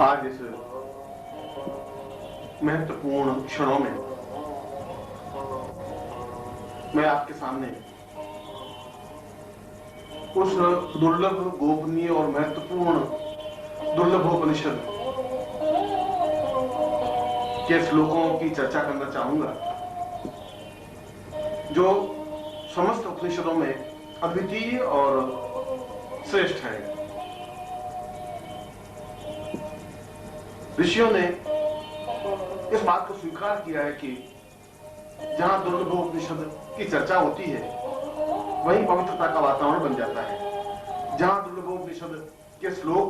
आज इस महत्वपूर्ण क्षणों में मैं आपके सामने उस दुर्लभ, गोपनीय और महत्वपूर्ण दुर्लभोपनिषद के श्लोकों की चर्चा करना चाहूंगा जो समस्त उपनिषदों में अद्वितीय और श्रेष्ठ है। ऋषियों ने इस बात को स्वीकार किया है कि जहां दुर्लभोपनिषद की चर्चा होती है वहीं पवित्रता का वातावरण बन जाता है। जहां दुर्लभोपनिषद के श्लोक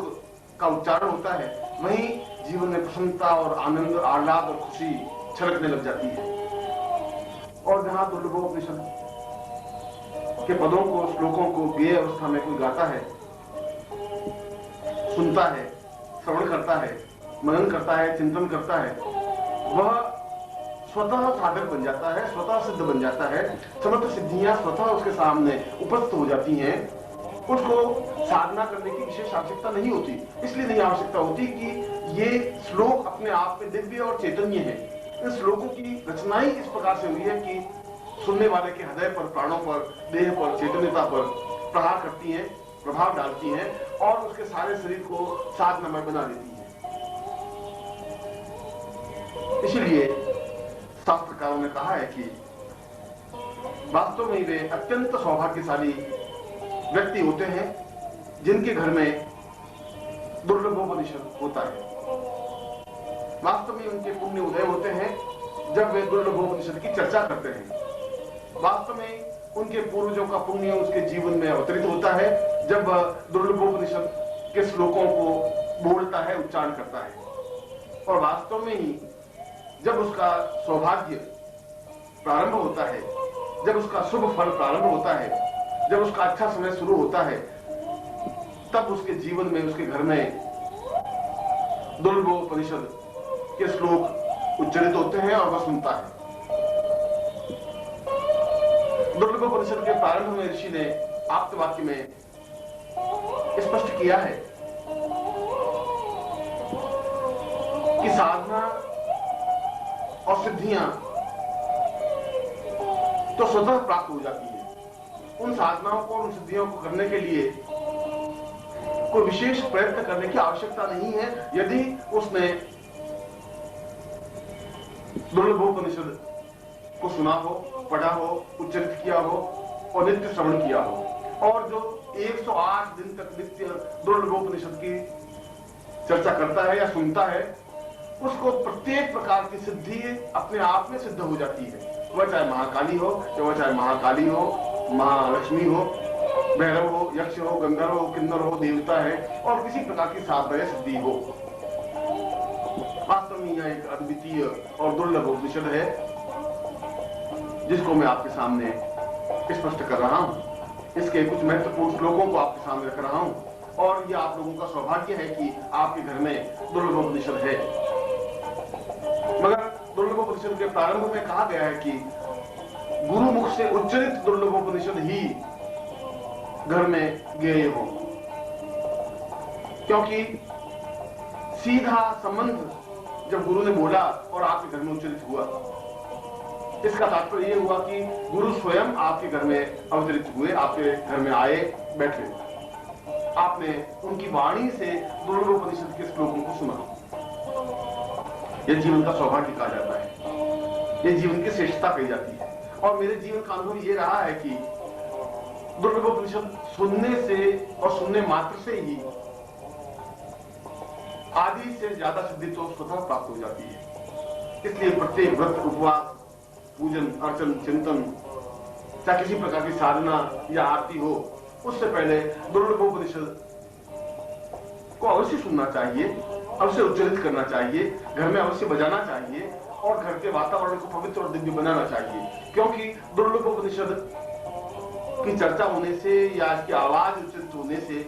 का उच्चारण होता है वहीं जीवन में प्रसन्नता और आनंद, आह्लाद और खुशी छलकने लग जाती है। और जहां दुर्लभोपनिषद के पदों को, श्लोकों को गेय अवस्था में कोई गाता है, सुनता है, श्रवण करता है, मनन करता है, चिंतन करता है, वह स्वतः साधक बन जाता है, स्वतः सिद्ध बन जाता है। समस्त सिद्धियां स्वतः उसके सामने उपस्थित हो जाती हैं। उसको साधना करने की विशेष आवश्यकता नहीं होती। इसलिए नहीं आवश्यकता होती कि ये श्लोक अपने आप में दिव्य और चैतन्य है। इन श्लोकों की रचना ही इस प्रकार से हुई है कि सुनने वाले के हृदय पर, प्राणों पर, देह पर, चैतन्यता पर प्रहार करती हैं, प्रभाव डालती हैं और उसके सारे शरीर को साधनामय बना देती हैं। इसलिए शास्त्रकारों ने कहा है कि वास्तव में वे अत्यंत सौभाग्यशाली व्यक्ति होते हैं जिनके घर में दुर्लभोपनिषद होता है। वास्तव में उनके पुण्य उदय होते हैं जब वे दुर्लभोपनिषद की चर्चा करते हैं। वास्तव में उनके पूर्वजों का पुण्य उसके जीवन में अवतरित होता है जब दुर्लभोपनिषद के श्लोकों को बोलता है, उच्चारण करता है। और वास्तव में ही जब उसका सौभाग्य प्रारंभ होता है, जब उसका शुभ फल प्रारंभ होता है, जब उसका अच्छा समय शुरू होता है, तब उसके जीवन में, उसके घर में दुर्लभोपनिषद के श्लोक उच्चारित होते हैं और वह सुनता है। दुर्लभोपनिषद के प्रारंभ में ऋषि ने आप्तवाक्य में स्पष्ट किया है कि साधना और सिद्धियां तो स्वतः प्राप्त हो जाती है। उन साधनाओं को, उन सिद्धियों को करने के लिए कोई विशेष प्रयत्न करने की आवश्यकता नहीं है यदि उसने दुर्लभोपनिषद को सुना हो, पढ़ा हो, उच्चरित किया हो और नित्य श्रवण किया हो। और जो 108 दिन तक नित्य दुर्लभोपनिषद की चर्चा करता है या सुनता है, उसको प्रत्येक प्रकार की सिद्धि अपने आप में सिद्ध हो जाती है। वह चाहे महाकाली हो, वह चाहे महाकाली हो, महालक्ष्मी हो, भैरव हो, यक्ष हो, गंधर्व हो, किन्नर हो, देवता है और किसी प्रकार की साधना सिद्धि हो। वास्तव में यह एक अद्वितीय और दुर्लभ उपनिषद है जिसको मैं आपके सामने स्पष्ट कर रहा हूं। इसके कुछ महत्वपूर्ण श्लोकों को आपके सामने रख रहा हूं और यह आप लोगों का सौभाग्य है कि आपके घर में दुर्लभोपनिषद है। मगर दुर्लभोपनिषद के प्रारंभ में कहा गया है कि गुरु मुख से उच्चरित दुर्लभोपनिषद ही घर में गेय हो, क्योंकि सीधा संबंध जब गुरु ने बोला और आपके घर में उच्चरित हुआ, इसका तात्पर्य यह हुआ कि गुरु स्वयं आपके घर में अवतरित हुए, आपके घर में आए, बैठे। आपने उनकी वाणी से दुर्लभोपनिषद के श्लोकों को सुना। यह जीवन का सौभाग्य कहा जाता है, यह जीवन की श्रेष्ठता कही जाती है। और मेरे जीवन का अनुभव यह रहा है कि दुर्लभोपनिषद सुनने से और सुनने मात्र से ही आदि से ज्यादा सिद्धि तो स्वतः प्राप्त हो जाती है। इसलिए प्रत्येक व्रत, उपवास, पूजन, अर्चन, चिंतन, चाहे किसी प्रकार की साधना या आरती हो, उससे पहले दुर्लभोपनिषद को अवश्य सुनना चाहिए, अवश्य उच्चारित करना चाहिए, घर में अवश्य बजाना चाहिए और घर के वातावरण को पवित्र और दिव्य बनाना चाहिए। क्योंकि दुर्लभोपनिषद की चर्चा होने से या इसकी आवाज उच्चारित होने से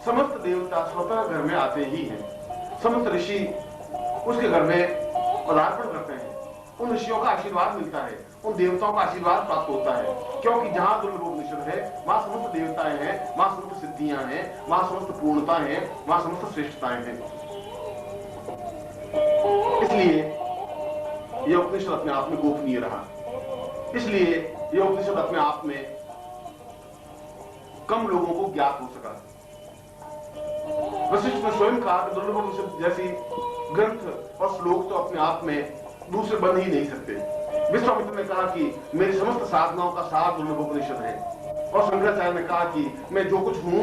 समस्त देवता स्वतः घर में आते ही हैं। समस्त ऋषि उसके घर में पदार्पण करते हैं, उन ऋषियों का आशीर्वाद मिलता है, उन देवताओं का आशीर्वाद प्राप्त होता है। क्योंकि जहां दुर्लभोपनिषद है वहां समस्त देवताएं हैं, वहां समस्त सिद्धियां हैं, वहां समस्त पूर्णता है, वहां समस्त श्रेष्ठताएं हैं। इसलिए यह उपनिषद अपने आप में गोपनीय रहा, इसलिए यह उपनिषद अपने आप में कम लोगों को ज्ञात हो सका। वशिष्ठ ने स्वयं कहा कि दुर्लभोपनिषद जैसी ग्रंथ और श्लोक तो अपने आप में दूसरे बन ही नहीं सकते। विश्वामित्र ने कहा कि मेरी समस्त साधनाओं का सार दुर्लभोपनिषद है, और शंकराचार्य ने कहा कि मैं जो कुछ हूं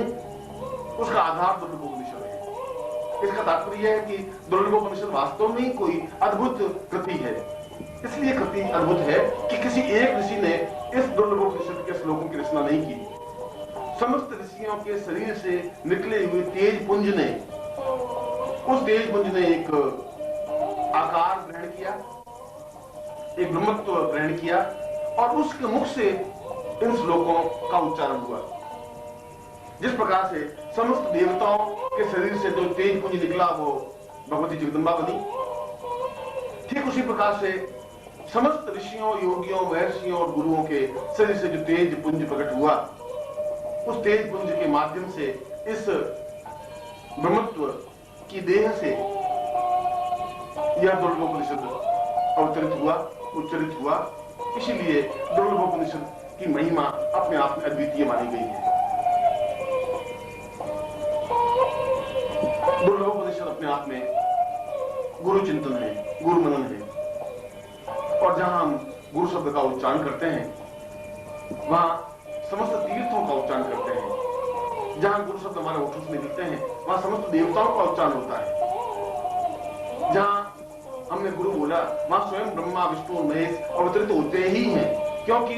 उसका आधार दुर्लभोपनिषद है। इसका तात्पर्य है कि दुर्लभोपनिषद वास्तव में कोई अद्भुत कृति है। इसलिए कृति अद्भुत है कि किसी एक ऋषि ने इस दुर्लभोपनिषद के श्लोकों की रचना नहीं की। समस्त ऋषियों के शरीर से निकले हुए तेज पुंज ने, उस तेज पुंज ने एक आकार ग्रहण किया, एक ब्रह्मत्व ग्रहण किया, और उसके मुख से इन श्लोकों का उच्चारण हुआ। जिस प्रकार से समस्त देवताओं के शरीर से जो तेज पुंज निकला वो भगवती जगदम्बा बनी, ठीक उसी प्रकार से समस्त ऋषियों, योगियों, महर्षियों और गुरुओं के शरीर से जो तेज पुंज प्रकट हुआ, उस तेज पुंज के माध्यम से इस ब्रह्मत्व की देह से यह दुर्लभोपनिषद अवतरित हुआ, उच्चरित हुआ। इसीलिए दुर्लभोपनिषद की महिमा अपने आप में अद्वितीय मानी गई है। दुर्लभोपनिषद अपने आप में गुरु चिंतन है, गुरु मनन है। और जहां हम गुरु शब्द का उच्चारण करते हैं वहां समस्त तीर्थों का उच्चारण करते हैं। जहां गुरु शब्द हमारे होठों से निकलते हैं वहां समस्त देवताओं का उच्चारण होता है। जहां हमने गुरु बोला वहां स्वयं ब्रह्मा, विष्णु, महेश अवतरित होते ही हैं। क्योंकि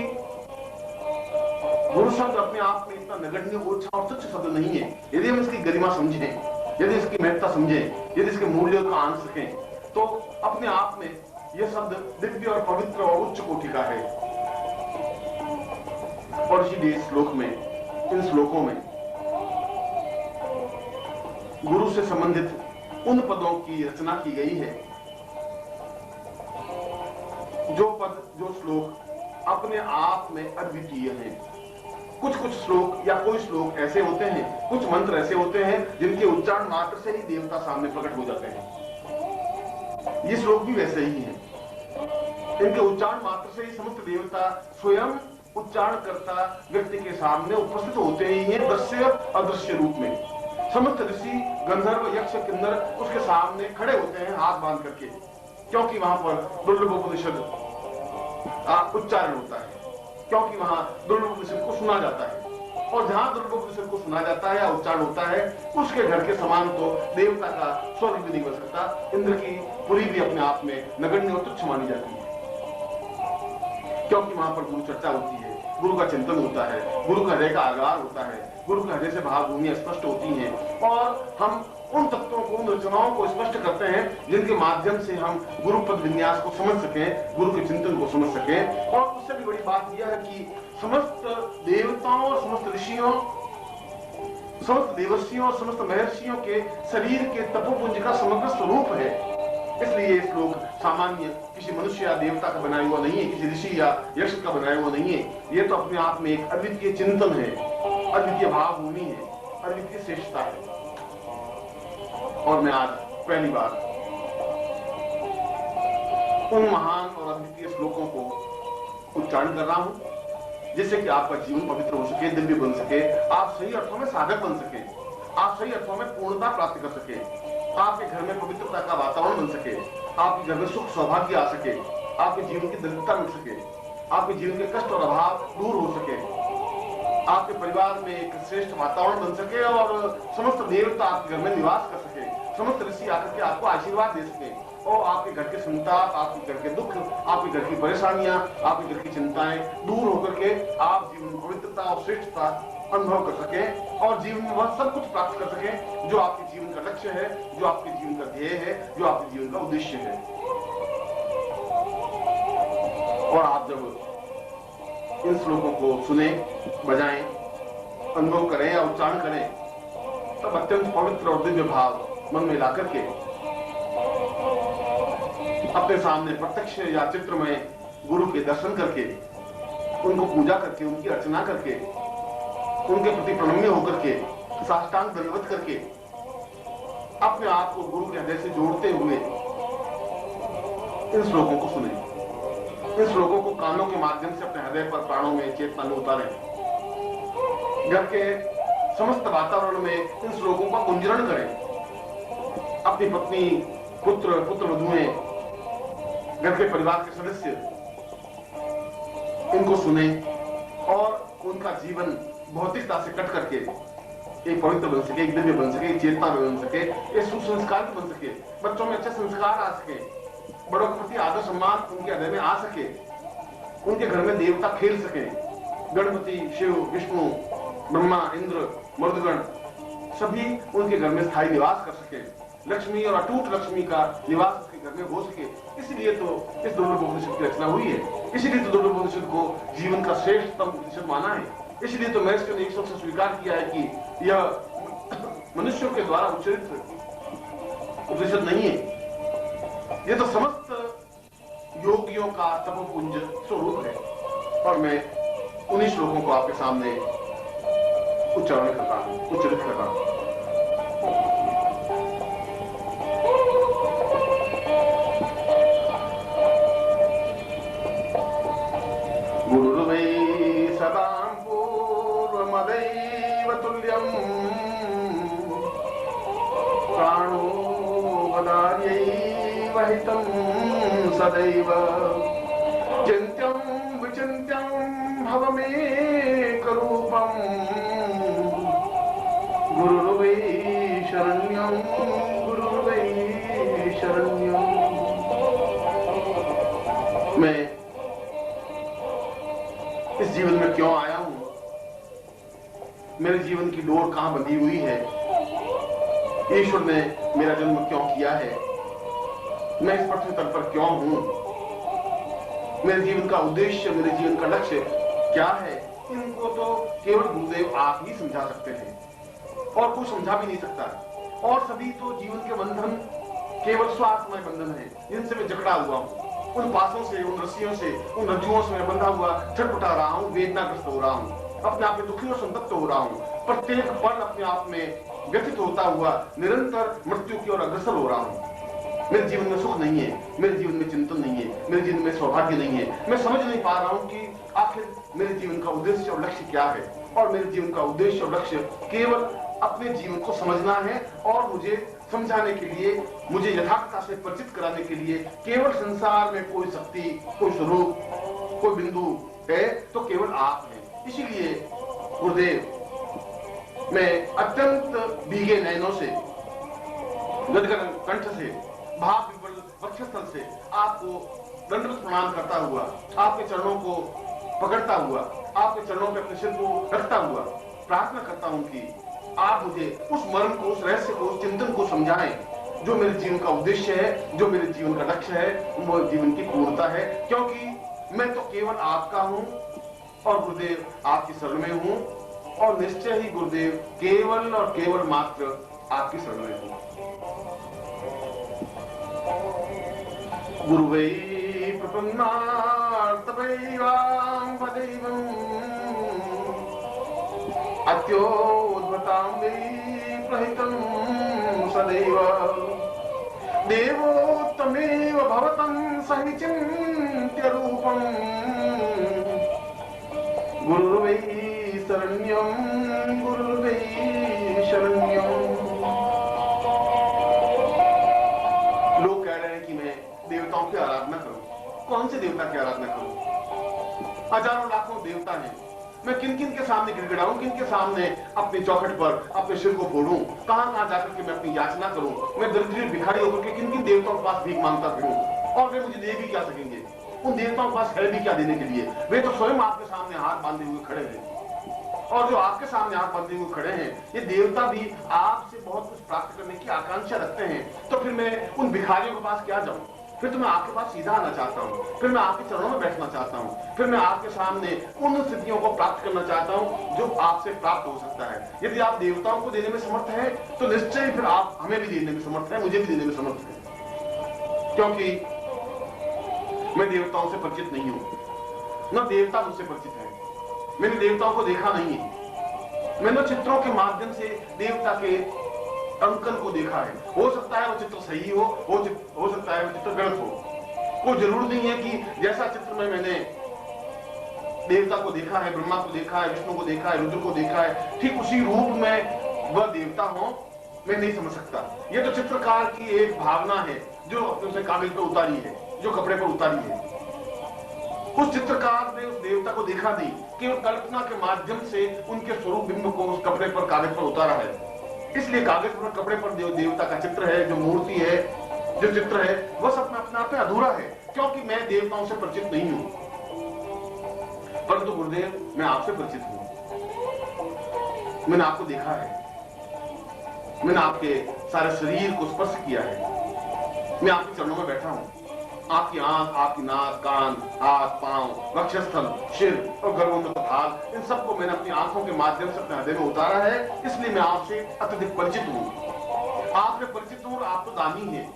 गुरु शब्द अपने आप में इतना नगण्य, ओछा और तुच्छ शब्द नहीं है। यदि हम इसकी गरिमा समझें, यदि इसकी महत्ता समझें, यदि इसके मूल्यों को आन सकें, तो अपने आप में यह शब्द दिव्य और पवित्र और उच्च कोटि का है। और इसीलिए श्लोक में, इन श्लोकों में गुरु से संबंधित उन पदों की रचना की गई है जो पद, जो श्लोक अपने आप में अद्वितीय हैं। कुछ कुछ श्लोक या कोई श्लोक ऐसे होते हैं, कुछ मंत्र ऐसे होते हैं जिनके उच्चारण मात्र से ही देवता सामने प्रकट हो जाते हैं। ये श्लोक भी वैसे ही हैं। इनके उच्चारण मात्र से ही समस्त देवता स्वयं उच्चारण करता व्यक्ति के सामने उपस्थित होते ही हैं, दृश्य अदृश्य रूप में। समस्त ऋषि, गंधर्व, यक्ष, किन्नर उसके सामने खड़े होते हैं हाथ बांध करके, क्योंकि वहां पर दुर्लभोपनिषद उच्चारण होता है, क्योंकि वहां दुर्लभोपनिषद को सुना जाता है। और जहां दुर्लभोपनिषद को सुना जाता है या उच्चारण होता है, उसके घर के समान तो देवता का स्वर्ग भी नहीं बन सकता। इंद्र की पुरी भी अपने आप में नगण्य और तुच्छ मानी जाती है, क्योंकि वहां पर गुरु चर्चा होती है, गुरु का चिंतन होता है, गुरु का हृदय का आगार होता है, गुरु के हृदय से भावभूमियां स्पष्ट होती हैं। और हम उन तत्वों को, उन रचनाओं को स्पष्ट करते हैं जिनके माध्यम से हम गुरु पद विन्यास को समझ सकें, गुरु के चिंतन को समझ सकें। और उससे भी बड़ी बात यह है कि समस्त देवताओं और समस्त ऋषियों, समस्त देवर्षियों और समस्त महर्षियों के शरीर के तपोपुंज का समग्र स्वरूप है। इसलिए ये श्लोक सामान्य किसी मनुष्य या देवता का बनाया हुआ नहीं है, किसी ऋषि या यक्ष का बनाया हुआ नहीं है। ये तो अपने आप में एक अद्वितीय चिंतन है, अद्वितीय भावभूमि है, अद्वितीय श्रेष्ठता है। और मैं आज पहली बार उन महान और अद्वितीय श्लोकों को उच्चारण कर रहा हूं, जिससे कि आपका जीवन पवित्र हो सके, दिव्य बन सके, आप सही अर्थों में साधक बन सके, आप सही अर्थों में पूर्णता प्राप्त कर सके, आपके घर में पवित्रता का वातावरण बन सके, आपके घर में सुख सौभाग्य आ सके, आपके जीवन की दरिद्रता मिट सके, आपके जीवन के कष्ट और अभाव दूर हो सके, आपके परिवार में एक श्रेष्ठ वातावरण बन सके और समस्त देवता आपके घर में निवास कर सके, समस्त ऋषि आकर के आपको आशीर्वाद दे सके और आपके घर के संताप, आपके घर के दुख, आपके घर की परेशानियां, आपके घर की चिंताएं दूर होकर के आप जीवन में पवित्रता और श्रेष्ठता अनुभव कर सके और जीवन में वह सब कुछ प्राप्त कर सके जो आपके जीवन का लक्ष्य है, जो आपके जीवन का ध्येय है, जो आपके जीवन का उद्देश्य है। और आप जब इन श्लोकों को सुने, बजाएं, अनुभव करें या उच्चारण करें, तब अत्यंत पवित्र और दिव्य भाव मन में ला करके अपने सामने प्रत्यक्ष या चित्र में गुरु के दर्शन करके, उनको पूजा करके, उनकी अर्चना करके, उनके प्रति प्रणम्य होकर के, साष्टांग दंडवत करके अपने आप को गुरु के हृदय से जोड़ते हुए इन श्लोकों को सुने, इन श्लोकों को कानों के माध्यम से अपने हृदय पर, प्राणों में, चेतना में उतारें। घर के समस्त वातावरण में इन श्लोकों का गुंजरण करें। अपनी पत्नी, पुत्र, पुत्रवधुएं, घर के परिवार के सदस्य इनको सुने और उनका जीवन भौतिकता से कट करके एक पवित्र बन सके, एक दिव्य बन सके, एक चेतना बन सके, एक सुसंस्कार बन सके, बच्चों में अच्छे संस्कार आ सके, बड़ों के प्रति आदर सम्मान उनके हृदय में आ सके, उनके घर में देवता खेल सके, गणपति, शिव, विष्णु, ब्रह्मा, इंद्र, मरुदगण सभी उनके घर में स्थायी निवास कर सके, लक्ष्मी और अटूट लक्ष्मी का निवास उसके घर में हो सके। इसलिए तो इस दुर्लभोपनिषद की रचना हुई है, इसलिए तो दुर्लभोपनिषद को जीवन का श्रेष्ठतम उपनिषद माना है, इसलिए तो महर्षि ने एक शब्द से स्वीकार किया है कि यह मनुष्यों के द्वारा उच्चारित उपनिषद नहीं है, यह तो समस्त योगियों का तपोपुंज स्वरूप है। और मैं उन्हीं श्लोकों को आपके सामने उच्चारण कर रहा हूं, उच्चरित कर रहा हूं। गुरुर्वै सदां पूर्वमदैव तुल्यम् प्राणो वदार्यैव हितं सदैव चिन्त्यं विचिन्त्यं भवमेकरूपम् गुरुर्वै शरण्यं गुरुर्वै शरण्यं। मैं इस जीवन में क्यों आया हूं, मेरे जीवन की डोर कहां बंधी हुई है, ईश्वर ने मेरा जन्म क्यों किया है, मैं इस पृथ्वी तल पर क्यों हूं, मेरे जीवन का उद्देश्य, मेरे जीवन का लक्ष्य क्या है, इनको तो केवल गुरुदेव आप ही समझा सकते हैं और कोई समझा भी नहीं सकता। और सभी तो जीवन के बंधन केवल स्वार्थमय बंधन है, जिनसे मैं जकड़ा हुआ हूं, उन पासों से, उन रस्सियों से, उन रज्जुओं से मैं बंधा हुआ छटपटा रहा हूं, वेदनाग्रस्त हो रहा हूं, अपने आप में दुखी और संतप्त हो रहा हूं, प्रत्येक पल अपने आप में व्यथित होता हुआ निरंतर मृत्यु की ओर अग्रसर हो रहा हूं। मेरे जीवन में सुख नहीं है, मेरे जीवन में चिंतन नहीं है, मेरे जीवन में सौभाग्य नहीं है। मैं समझ नहीं पा रहा हूं कि आखिर मेरे जीवन का उद्देश्य और लक्ष्य क्या है। और मेरे जीवन का उद्देश्य और लक्ष्य केवल अपने जीवन को समझना है और मुझे समझाने के लिए, मुझे यथार्थता से परिचित कराने के लिए केवल संसार में कोई शक्ति, कोई स्वरूप, कोई बिंदु है तो केवल आप हैं। इसीलिए गुरुदेव, मैं अत्यंत भीगे नयनों से, गदगद कंठ से, भाव विवल वक्षस्थल से आपको दंडवत प्रणाम करता हुआ, आपके चरणों को पकड़ता हुआ, आपके चरणों पे अपने सिर को रखता हुआ प्रार्थना करता हूं कि आप मुझे उस मर्म को, उस रहस्य को, उस चिंतन को समझाएं जो मेरे जीवन का उद्देश्य है, जो मेरे जीवन का लक्ष्य है, वो जीवन की पूर्णता है। क्योंकि मैं तो केवल आपका हूं और गुरुदेव आपकी शरण में हूं और निश्चय ही गुरुदेव केवल और केवल मात्र आपकी शरण में हूं। गुरुवै प्रपन्नार्तवैवां वदैवम् अत्योद्भतां वै प्रहितं सदैव देवोत्तमेव भवतं सहिचिन्त्य रूपम् गुरुर्वै शरण्यं गुरुर्वै शरण्यम्। कौन से देवता की आराधना करूं? हजारों लाखों देवता हैं, मैं किन किन के सामने गिड़गिड़ाऊं, किन के सामने अपनी चौखट पर अपने सिर को फोड़ूं, कहां कहां जाकर के मैं अपनी याचना करूं, मैं दरिद्र भिखारी होकर के किन किन देवताओं के पास भीख मांगता फिरूं, और वे मुझे दे भी क्या सकेंगे? उन देवताओं के पास है भी क्या देने के लिए? वे तो स्वयं आपके सामने हाथ बांधे हुए खड़े हैं, और जो आपके सामने हाथ बांधे हुए खड़े हैं, ये देवता भी आपसे बहुत कुछ प्राप्त करने की आकांक्षा रखते हैं। तो फिर मैं उन भिखारियों के पास क्या जाऊं? फिर तो मैं आपके पास सीधा आना चाहता हूं, फिर मैं आपके चरणों में बैठना चाहता हूं, फिर मैं आपके सामने उन स्थितियों को प्राप्त करना चाहता हूं जो आपसे प्राप्त हो सकता है। यदि आप देवताओं को देने में समर्थ हैं तो निश्चय फिर आप हमें भी देने में समर्थ हैं, मुझे भी देने में समर्थ हैं, क्योंकि मैं देवताओं से परिचित नहीं हूं, न देवता मुझसे परिचित है। मैंने देवताओं को देखा नहीं है, मैंने चित्रों के माध्यम से देवता के अंकन को देखा है। हो सकता है वो चित्र सही हो सकता है वो चित्र गलत हो। कोई जरूर नहीं है कि जैसा चित्र में मैंने देवता को देखा है, ब्रह्मा को देखा है, विष्णु को देखा है, रुद्र को देखा है, ठीक उसी रूप में वह देवता हो, मैं नहीं समझ सकता। ये तो चित्रकार की एक भावना है जो अपने कागज पर उतारी है, जो कपड़े पर उतारी है। उस चित्रकार ने उस देवता को देखा नहीं, केवल कल्पना के माध्यम से उनके स्वरूप बिंब को उस कपड़े पर, कागज पर उतारा है। इसलिए कागज पर, कपड़े पर जो देवता का चित्र है, जो मूर्ति है, जो चित्र है, वह सब अपने आप में अधूरा है, क्योंकि मैं देवताओं से परिचित नहीं हूं। परंतु गुरुदेव, मैं आपसे परिचित हूं, मैंने आपको देखा है, मैंने आपके सारे शरीर को स्पर्श किया है, मैं आपके चरणों में बैठा हूं। आपकी आंख, आपकी नाक, कान, हाथ, पांव, वक्षस्थल, सिर और गर्भों थाल, इन सबको मैंने अपनी आंखों के माध्यम से अपने हृदय में उतारा है। इसलिए मैं आपसे अत्यधिक परिचित हूं, आपसे परिचित हूं। और आप तो दानी हैं,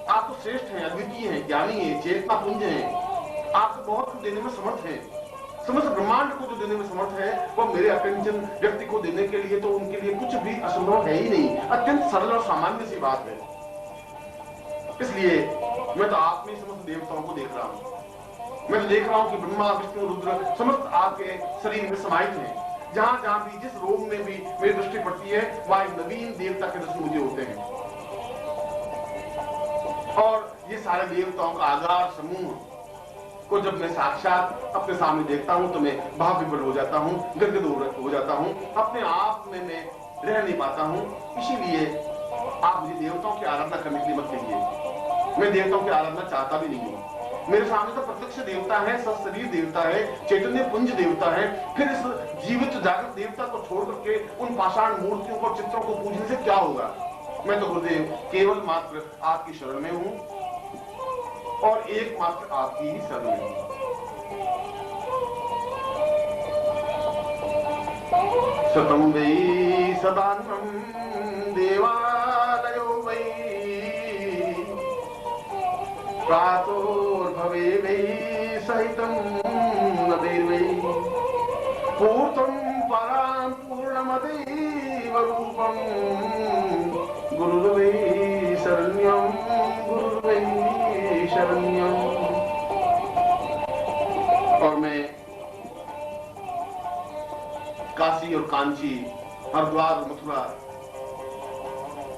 आप तो श्रेष्ठ हैं, अद्वितीय हैं, ज्ञानी हैं, चेतना पुंज हैं, आप तो बहुत कुछ देने में समर्थ हैं। समस्त ब्रह्मांड को जो देने में समर्थ है, वह मेरे अकिंचन व्यक्ति को देने के लिए तो उनके लिए कुछ भी असंभव है ही नहीं, अत्यंत सरल और सामान्य सी बात है। इसलिए मैं तो आप में समस्त देवताओं को देख रहा हूं। मैं तो देख रहा हूं कि ब्रह्मा, विष्णु, रुद्र समस्त आपके शरीर में समाहित हैं। जहां जहां भी, जिस रोग में भी मेरी दृष्टि पड़ती है, वहां एक नवीन देवता के दर्शन मुझे होते हैं। और ये सारे देवताओं का आगार समूह को जब मैं साक्षात अपने सामने देखता हूं तो मैं भाव विभोर हो जाता हूं, गदगद हो जाता हूं, अपने आप में मैं रह नहीं पाता हूं। इसीलिए आप मुझे देवताओं की आराधना करने के लिए मत कहिए। मैं देवताओं की आराधना चाहता भी नहीं हूं। मेरे सामने तो प्रत्यक्ष देवता है, सशरीर देवता है, चैतन्य पुंज देवता है। फिर इस जीवित जागृत देवता को छोड़ करके उन पाषाण मूर्तियों को, चित्रों को पूजने से क्या होगा? मैं तो गुरुदेव केवल मात्र आपकी शरण में हूं और एकमात्र आपकी ही शरण में हूं। सतम वै सदानम देवालयो वै प्रातोर्भवे वै सहितं नदैर्वै पूर्तं परां पूर्णमदैव रूपं गुरुर्वै शरण्यं गुरुर्वै शरण्यं। और मैं काशी और कांची, हरिद्वार और मथुरा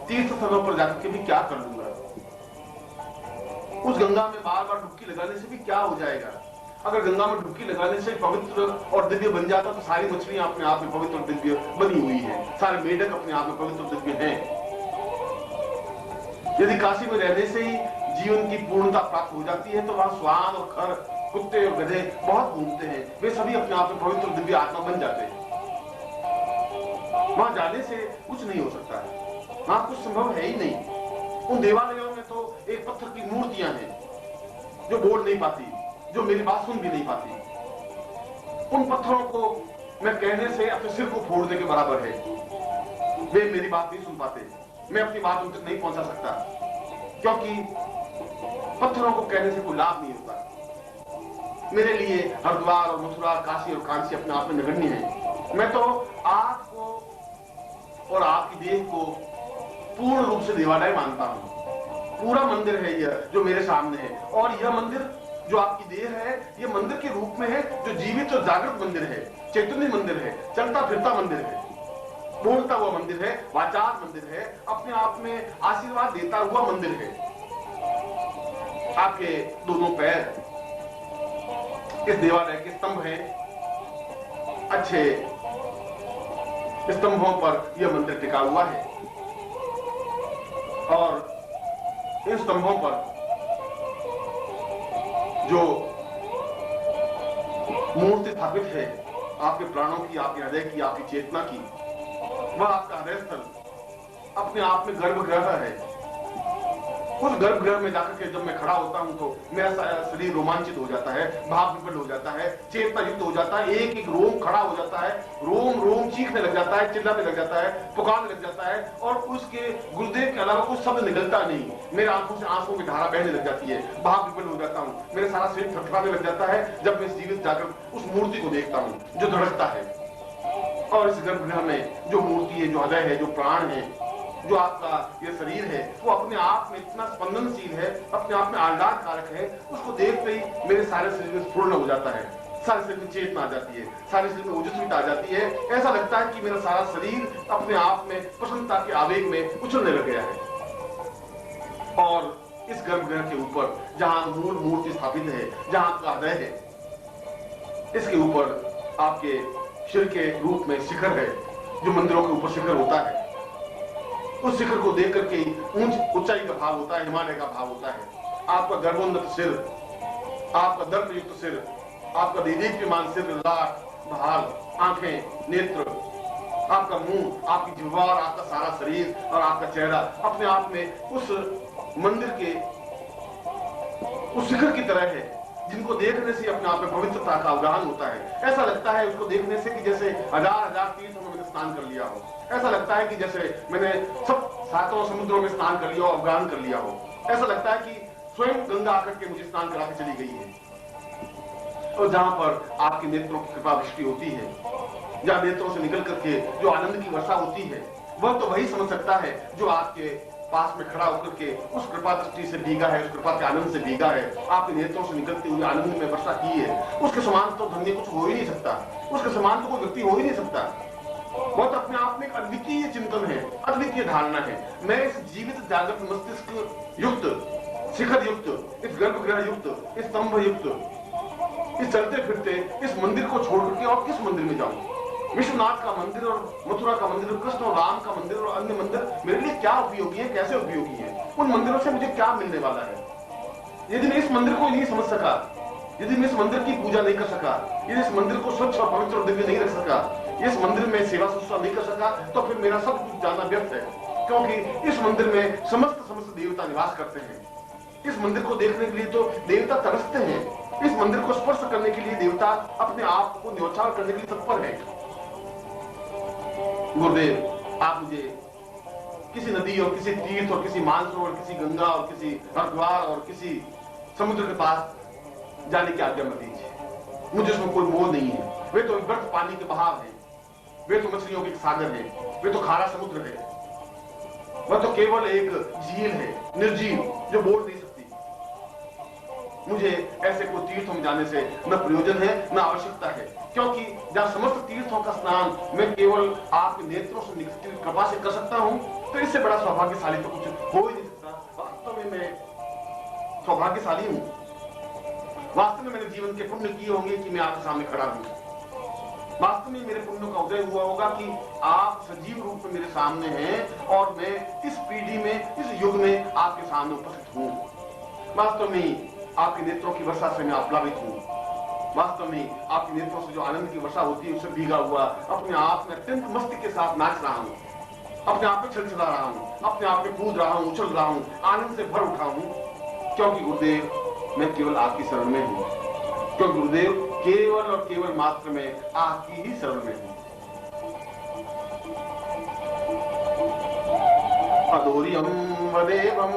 तीर्थ स्थलों पर जाकर के भी क्या कर लूंगा? उस गंगा में बार बार डुबकी लगाने से भी क्या हो जाएगा? अगर गंगा में डुबकी लगाने से पवित्र और दिव्य बन जाता तो सारी मछलियां अपने आप में पवित्र और दिव्य बनी हुई है, सारे मेढक अपने आप में पवित्र और दिव्य हैं। यदि काशी में रहने से ही जीवन की पूर्णता प्राप्त हो जाती है तो वहां श्वान और खर, कुत्ते और गधे बहुत घूमते हैं, वे सभी अपने आप में पवित्र और दिव्य आत्मा बन जाते हैं। वहां जाने से कुछ नहीं हो सकता है, वहां कुछ संभव है ही नहीं। उन देवालयों में तो एक पत्थर की मूर्तियां हैं जो बोल नहीं पाती, जो मेरी बात सुन भी नहीं पाती। उन पत्थरों को मैं कहने से अपने सिर को फोड़ने के बराबर है। वे मेरी बात नहीं सुन पाते, मैं अपनी बात उन तक नहीं पहुंचा सकता, क्योंकि पत्थरों को कहने से कोई लाभ नहीं होता। मेरे लिए हरिद्वार और मथुरा, काशी और कांची अपने आप में नगण्य है। मैं तो आपको और आपकी देह को पूर्ण रूप से देवालय मानता हूं। पूरा मंदिर है यह जो मेरे सामने है, और यह मंदिर जो आपकी देह है, यह मंदिर के रूप में है, जो जीवित और जागृत मंदिर है, चैतन्य मंदिर है, चलता फिरता मंदिर है, बोलता हुआ मंदिर है, वाचार मंदिर है, अपने आप में आशीर्वाद देता हुआ मंदिर है। आपके दोनों पैर इस देवालय के स्तंभ हैं, अच्छे स्तंभों पर यह मंदिर टिका हुआ है और इन स्तंभों पर जो मूर्ति स्थापित है आपके प्राणों की, आपके हृदय की, आपकी चेतना की, वह आपका हृदय स्थल अपने आप में गर्भगृह है। उस गर्भगृह में जाकर के जब मैं खड़ा होता हूं तो मेरा शरीर रोमांचित हो जाता है, भाव विभोर हो जाता है, चेतना युक्त हो जाता है, एक एक रोम खड़ा हो जाता है, रोम रोम चीखने लग जाता है, चिल्लाने लग जाता है, पुकारने लग जाता है और उसके गुरुदेव के अलावा कुछ शब्द निकलता नहीं। मेरे आंखों से आंसुओं की धारा बहने लग जाती है, भाव विभोर हो जाता हूँ, मेरा सारा शरीर थरथराने लग जाता है जब मैं जीवित जाकर उस मूर्ति को देखता हूँ जो धड़कता है। और इस गर्भगृह में जो मूर्ति है, जो हृदय है, जो प्राण है, जो आपका ये शरीर है, वो अपने आप में इतना स्पंदनशील है, अपने आप में आह्लाद कारक है, उसको देखते ही मेरे सारे शरीर में स्फूर्ण हो जाता है, सारे शरीर में चेतना आ जाती है, सारे शरीर में ओजस्विता आ जाती है। ऐसा लगता है कि मेरा सारा शरीर अपने आप में प्रसन्नता के आवेग में उछलने लग गया है। और इस गर्भगृह के ऊपर जहां मूल मूर्ति स्थापित है, जहां आपका हृदय है, इसके ऊपर आपके शिर के रूप में शिखर है, जो मंदिरों के ऊपर शिखर होता है। उस शिखर को देख करके ऊंचाई का भाव होता है, हिमालय का भाव होता है। आपका गर्भोन्नत सिर, आपका दर्पयुक्त सिर, आपका दीदीप्यमान सिर, लाट, भाल, आंखें, नेत्र, आपका मुंह, आपकी जिह्वा और आपका सारा शरीर और आपका चेहरा अपने आप में उस मंदिर के उस शिखर की तरह है, जिनको देखने से अपने आप में पवित्रता का अवगाहन होता है। ऐसा लगता है उसको देखने से कि जैसे हजार हजार तीर्थों में मैंने स्नान कर लिया हो। ऐसा लगता है कि जैसे मैंने सब सातों समुद्रों में स्नान कर लिया हो, अवगाहन कर लिया हो। ऐसा लगता है कि स्वयं गंगा आकर के मुझे स्नान करा के चली गई है। और जहां पर आपके नेत्रों की कृपा दृष्टि होती है, जहां नेत्रों से निकल करके जो आनंद की वर्षा होती है, वह तो वही समझ सकता है जो आपके पास में खड़ा होकर के उस कृपा दृष्टि से भीगा है, उस कृपा के आनंद से भीगा है, आपके नेत्रों से निकलते हुए आनंद में वर्षा की है। उसके समान तो धन्य कुछ हो ही नहीं सकता, उसके समान तो कोई व्यक्ति हो ही नहीं सकता। वह तो अपने आप में एक अद्वितीय चिंतन है, अद्वितीय धारणा है। मैं इस जीवित जागृत मस्तिष्क युक्त, शिखर युक्त, इस गर्भगृह युक्त, इस स्तंभ युक्त, इस चलते फिरते इस मंदिर को छोड़ करके और किस मंदिर में जाऊं? विश्वनाथ का मंदिर और मथुरा का मंदिर, कृष्ण और राम का मंदिर और अन्य मंदिर मेरे लिए क्या उपयोगी है, कैसे उपयोगी है? उन मंदिरों से मुझे क्या मिलने वाला है? यदि मैं इस मंदिर को नहीं समझ सका, यदि मैं इस मंदिर की पूजा नहीं कर सका, यदि इस मंदिर को स्वच्छ और पवित्र और दिव्य नहीं रख सका, इस मंदिर में सेवा शुश्रूषा नहीं कर सका, तो फिर मेरा सब कुछ जानना व्यर्थ है। क्योंकि इस मंदिर में समस्त देवता निवास करते हैं। इस मंदिर को देखने के लिए तो देवता तरसते हैं, इस मंदिर को स्पर्श करने के लिए देवता अपने आप को न्योछावर करने के लिए तत्पर है। गुरुदेव, आप मुझे किसी नदी और किसी तीर्थ और किसी मानसरोवर, किसी गंगा और किसी हरिद्वार और किसी समुद्र के पास जाने की आज्ञा मत दीजिए। मुझे उसमें कोई मोह नहीं है। वे तो व्यर्थ पानी के बहाव है, वे तो मछलियों के सागर है, वे तो खारा समुद्र है, वह तो केवल एक झील है, निर्जीव, जो बोल नहीं सकती। मुझे ऐसे कोई तीर्थों में जाने से न प्रयोजन है, न आवश्यकता है, क्योंकि जहां समस्त तीर्थों का स्नान मैं केवल आपके नेत्रों से निकलती कृपा से कर सकता हूं, तो इससे बड़ा सौभाग्यशाली तो कुछ हो ही नहीं सकता। वास्तव में मैं सौभाग्यशाली हूं। वास्तव में मैंने जीवन के पुण्य किए होंगे कि मैं आपके सामने खड़ा हूं। वास्तव में मेरे पुण्यों का उदय हुआ होगा कि आप सजीव रूप में मेरे सामने हैं और मैं इस पीढ़ी में, इस युग में आपके सामने उपस्थित हूं। वास्तव में आपके नेत्रों की वर्षा से मैं आप्लावित हूं। वास्तव में आपके नेत्रों से जो आनंद की वर्षा होती है उससे भीगा हुआ अपने आप में अत्यंत मस्ती के साथ नाच रहा हूं, अपने आप में छलछला रहा हूं, अपने आप में कूद रहा हूं, उछल रहा हूं, आनंद से भर उठा हूं, क्योंकि गुरुदेव मैं केवल आपकी शरण में हूं। क्योंकि गुरुदेव केवल और केवल मात्र में आपकी ही शरण में हूं। अदोरियम वदेवम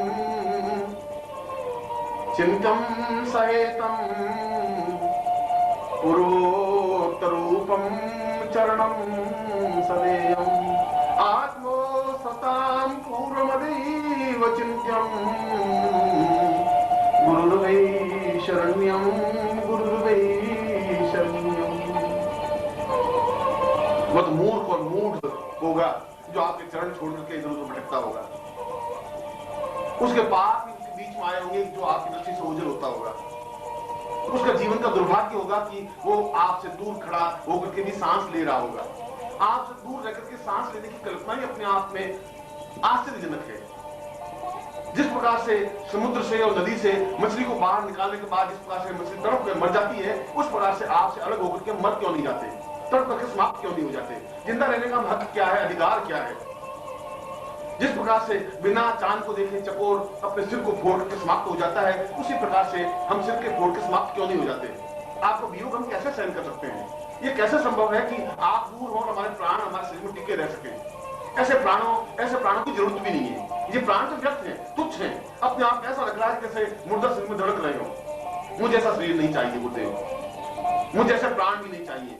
चिंतम सहेतम पुरोत्तरूपम चरणम सदेयम आत्मो सताम पूर्वमदेव चिंत्यम गुरुर्वै शरण्यम गुरुर्वै शरण्यम। वह मूर्ख और मूढ़ होगा जो आपके चरण छोड़ करके इधर उधर भटकता होगा। उसके पाप उसके बीच में आए होंगे जो आपकी दृष्टि से ओझल होता होगा। उसका जीवन का दुर्भाग्य होगा कि वो आपसे दूर खड़ा होकर के भी सांस ले रहा होगा। आपसे दूर रहकर के सांस लेने की कल्पना ही अपने आप में आश्चर्यजनक है। जिस प्रकार से समुद्र से और नदी से मछली को बाहर निकालने के बाद जिस प्रकार से मछली तड़प कर मर जाती है, उस प्रकार से आपसे अलग होकर के मर क्यों नहीं जाते, तड़प करके समाप्त क्यों नहीं हो जाते? जिंदा रहने का हक क्या है, अधिकार क्या है? जिस प्रकार से बिना चांद को देखे चकोर अपने सिर को फोड़ के समाप्त हो जाता है, उसी प्रकार से हम सिर के फोड़ के समाप्त क्यों नहीं हो जाते? आपको वियोग हम कैसे सहन कर सकते हैं? ये कैसे संभव है कि आप दूर हो, हमारे प्राण हमारे शरीर में टिके रह सके? ऐसे प्राणों की जरूरत भी नहीं है। ये प्राण तो व्यर्थ हैं, तुच्छ हैं। अपने आप ऐसा लग रहा है जैसे मुर्दा शरीर में धड़क रहे हो। मुझे ऐसा शरीर नहीं चाहिए गुरुदेव, मुझे ऐसे प्राण भी नहीं चाहिए,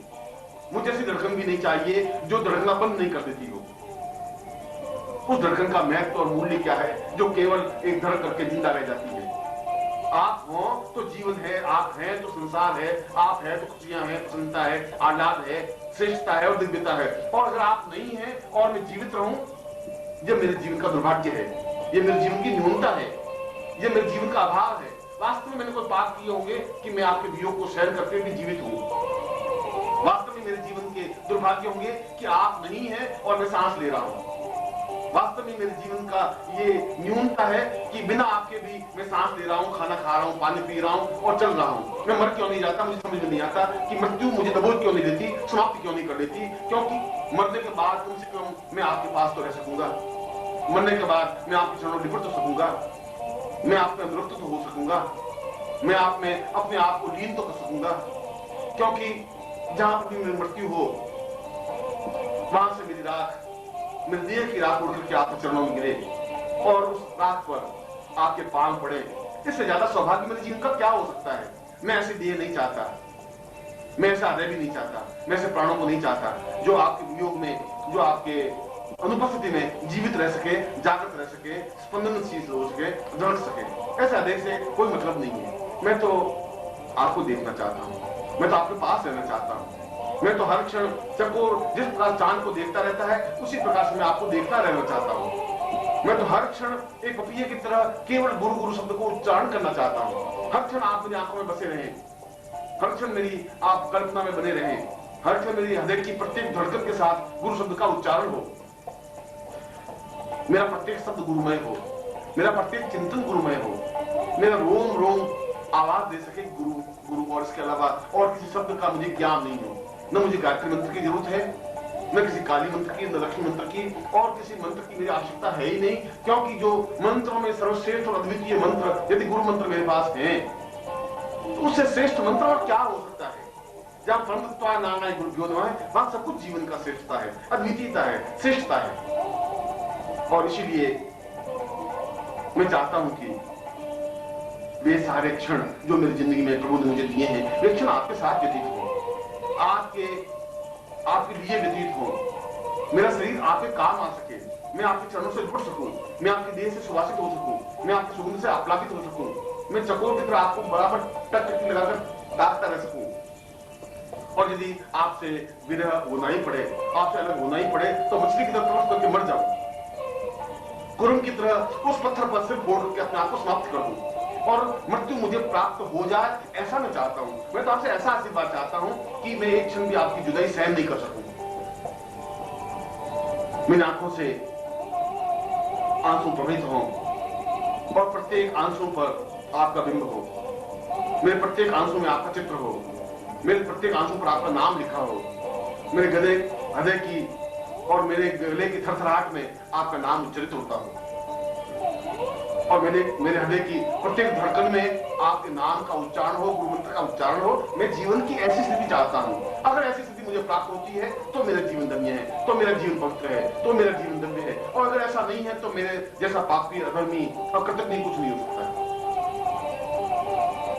मुझे ऐसी धड़कन भी नहीं चाहिए जो धड़कना बंद नहीं कर देती हो। उस धड़कन का महत्व और मूल्य क्या है जो केवल एक धड़क करके जिंदा रह जाती है? आप हो तो जीवन है, आप हैं तो संसार है, आप है तो खुशियां हैं, प्रसन्नता है, आह्लाद है, श्रेष्ठता है और दिव्यता है। और अगर आप नहीं हैं और मैं जीवित रहूं, ये मेरे जीवन का दुर्भाग्य है, ये मेरे जीवन की न्यूनता है, ये मेरे जीवन का अभाव है। वास्तव में मैंने कोई पाप किए होंगे कि मैं आपके वियोग को सहन करके भी जीवित हूं। वास्तव में मेरे जीवन के दुर्भाग्य होंगे कि आप नहीं हैं और मैं सांस ले रहा हूं। वास्तव में मेरे जीवन का ये न्यूनता है कि बिना आपके भी मैं सांस ले रहा हूं, खाना खा रहा हूं, पानी पी रहा हूं और चल रहा हूं। मैं मर क्यों नहीं जाता? मुझे समझ में नहीं आता कि मृत्यु मुझे दबोच क्यों नहीं देती, समाप्ति क्यों नहीं कर देती? क्योंकि मरने के बाद कम से कम मैं आपके पास तो रह सकूंगा, मरने के बाद मैं आपके चरणों लिपट तो सकूंगा, मैं आप में अनुरक्त तो हो सकूंगा, मैं आप में अपने आप को लीन तो कर सकूंगा। क्योंकि जहां पर भी मेरी मृत्यु हो, वहां से मेरी राख, मेरे देह की राख उड़ करके आपके चरणों में गिरे और उस राख पर आपके पांव पड़े। इससे ज्यादा सौभाग्य मेरे जीवन का क्या हो सकता है? मैं ऐसे देह नहीं चाहता, मैं ऐसा हृदय भी नहीं चाहता, मैं ऐसे प्राणों को नहीं चाहता जो आपके वियोग में, जो आपके अनुपस्थिति में जीवित रह सके, जागृत रह सके, स्पंदनशील हो सके, धड़क सके। ऐसा हृदय से कोई मतलब नहीं है। मैं तो आपको देखना चाहता हूं, मैं तो आपके पास रहना चाहता हूं। मैं तो हर क्षण चकोर जिस प्रकार चांद को देखता रहता है, उसी प्रकार से मैं आपको देखता रहना चाहता हूं। मैं तो हर क्षण एक पपीहे की तरह केवल गुरु गुरु शब्द को उच्चारण करना चाहता हूं। हर क्षण आप मेरी आंखों में बसे रहें, हर क्षण मेरी आप कल्पना में बने रहें, हर क्षण मेरी हृदय की प्रत्येक धड़कन के साथ गुरु शब्द का उच्चारण हो, मेरा प्रत्येक शब्द गुरुमय हो, मेरा प्रत्येक चिंतन गुरुमय हो, मेरा रोम रोम आवाज दे सके गुरु गुरु। और इसके अलावा और किसी शब्द का मुझे ज्ञान नहीं हो। न मुझे गायत्री मंत्र की जरूरत है, न किसी काली मंत्र की, न लक्ष्मी मंत्र की, और किसी मंत्र की मेरी आवश्यकता है ही नहीं। क्योंकि जो मंत्रों में सर्वश्रेष्ठ और अद्वितीय मंत्र यदि गुरु मंत्र मेरे पास है, तो उससे श्रेष्ठ मंत्र और क्या हो सकता है? जहां परमतत्व नारायण गुरुभ्यो नमः, वहां सब कुछ जीवन का श्रेष्ठता है, अद्वितीयता है, श्रेष्ठता है। और इसीलिए मैं चाहता हूं कि वे सारे क्षण जो मेरी जिंदगी में प्रभु ने मुझे दिए हैं, वे क्षण आपके साथ व्यतीत हो, आपके लिए व्यतीत हो। मेरा शरीर आपके काम आ सके, मैं आपके चरणों से जुड़ सकूं, मैं आपके देह से सुवासित हो सकूं, मैं आपकी सुगंध से आप्लावित हो सकूं, मैं चकोर की तरह आपको बराबर टक टक लगाकर ताकता रह सकूं। और यदि आपसे विरह होना ही पड़े, आपसे अलग होना ही पड़े, तो मछली की तरह तड़प करके मर जाऊं, कुरम की तरह उस पत्थर पर सिर फोड़ करके अपने आप को समाप्त कर दूं और मृत्यु मुझे प्राप्त हो जाए, ऐसा मैं चाहता हूं। मैं तो आपसे ऐसा आशीर्वाद चाहता हूं कि मैं एक क्षण भी आपकी जुदाई सहन नहीं कर सकूं। मेरी आंखों से आंसू प्रवाहित हों और प्रत्येक आंसू पर आपका बिंब हो, मेरे प्रत्येक आंसू में आपका चित्र हो, मेरे प्रत्येक आंसू पर आपका नाम लिखा हो, मेरे गले हृदय की और मेरे गले की थरथराहट में आपका नाम उच्चरित होता हो, और मेरे हृदय की प्रत्येक धड़कन में आपके नाम का उच्चारण हो, गुरु मंत्र का उच्चारण हो। मैं जीवन की ऐसी स्थिति चाहता हूं। अगर ऐसी स्थिति मुझे प्राप्त होती है तो मेरा जीवन धन्य है, तो मेरा जीवन पवित्र है, तो मेरा जीवन दिव्य है। और अगर ऐसा नहीं है तो मेरे जैसा पापी, अधर्मी और कृतज्ञ कुछ नहीं हो सकता।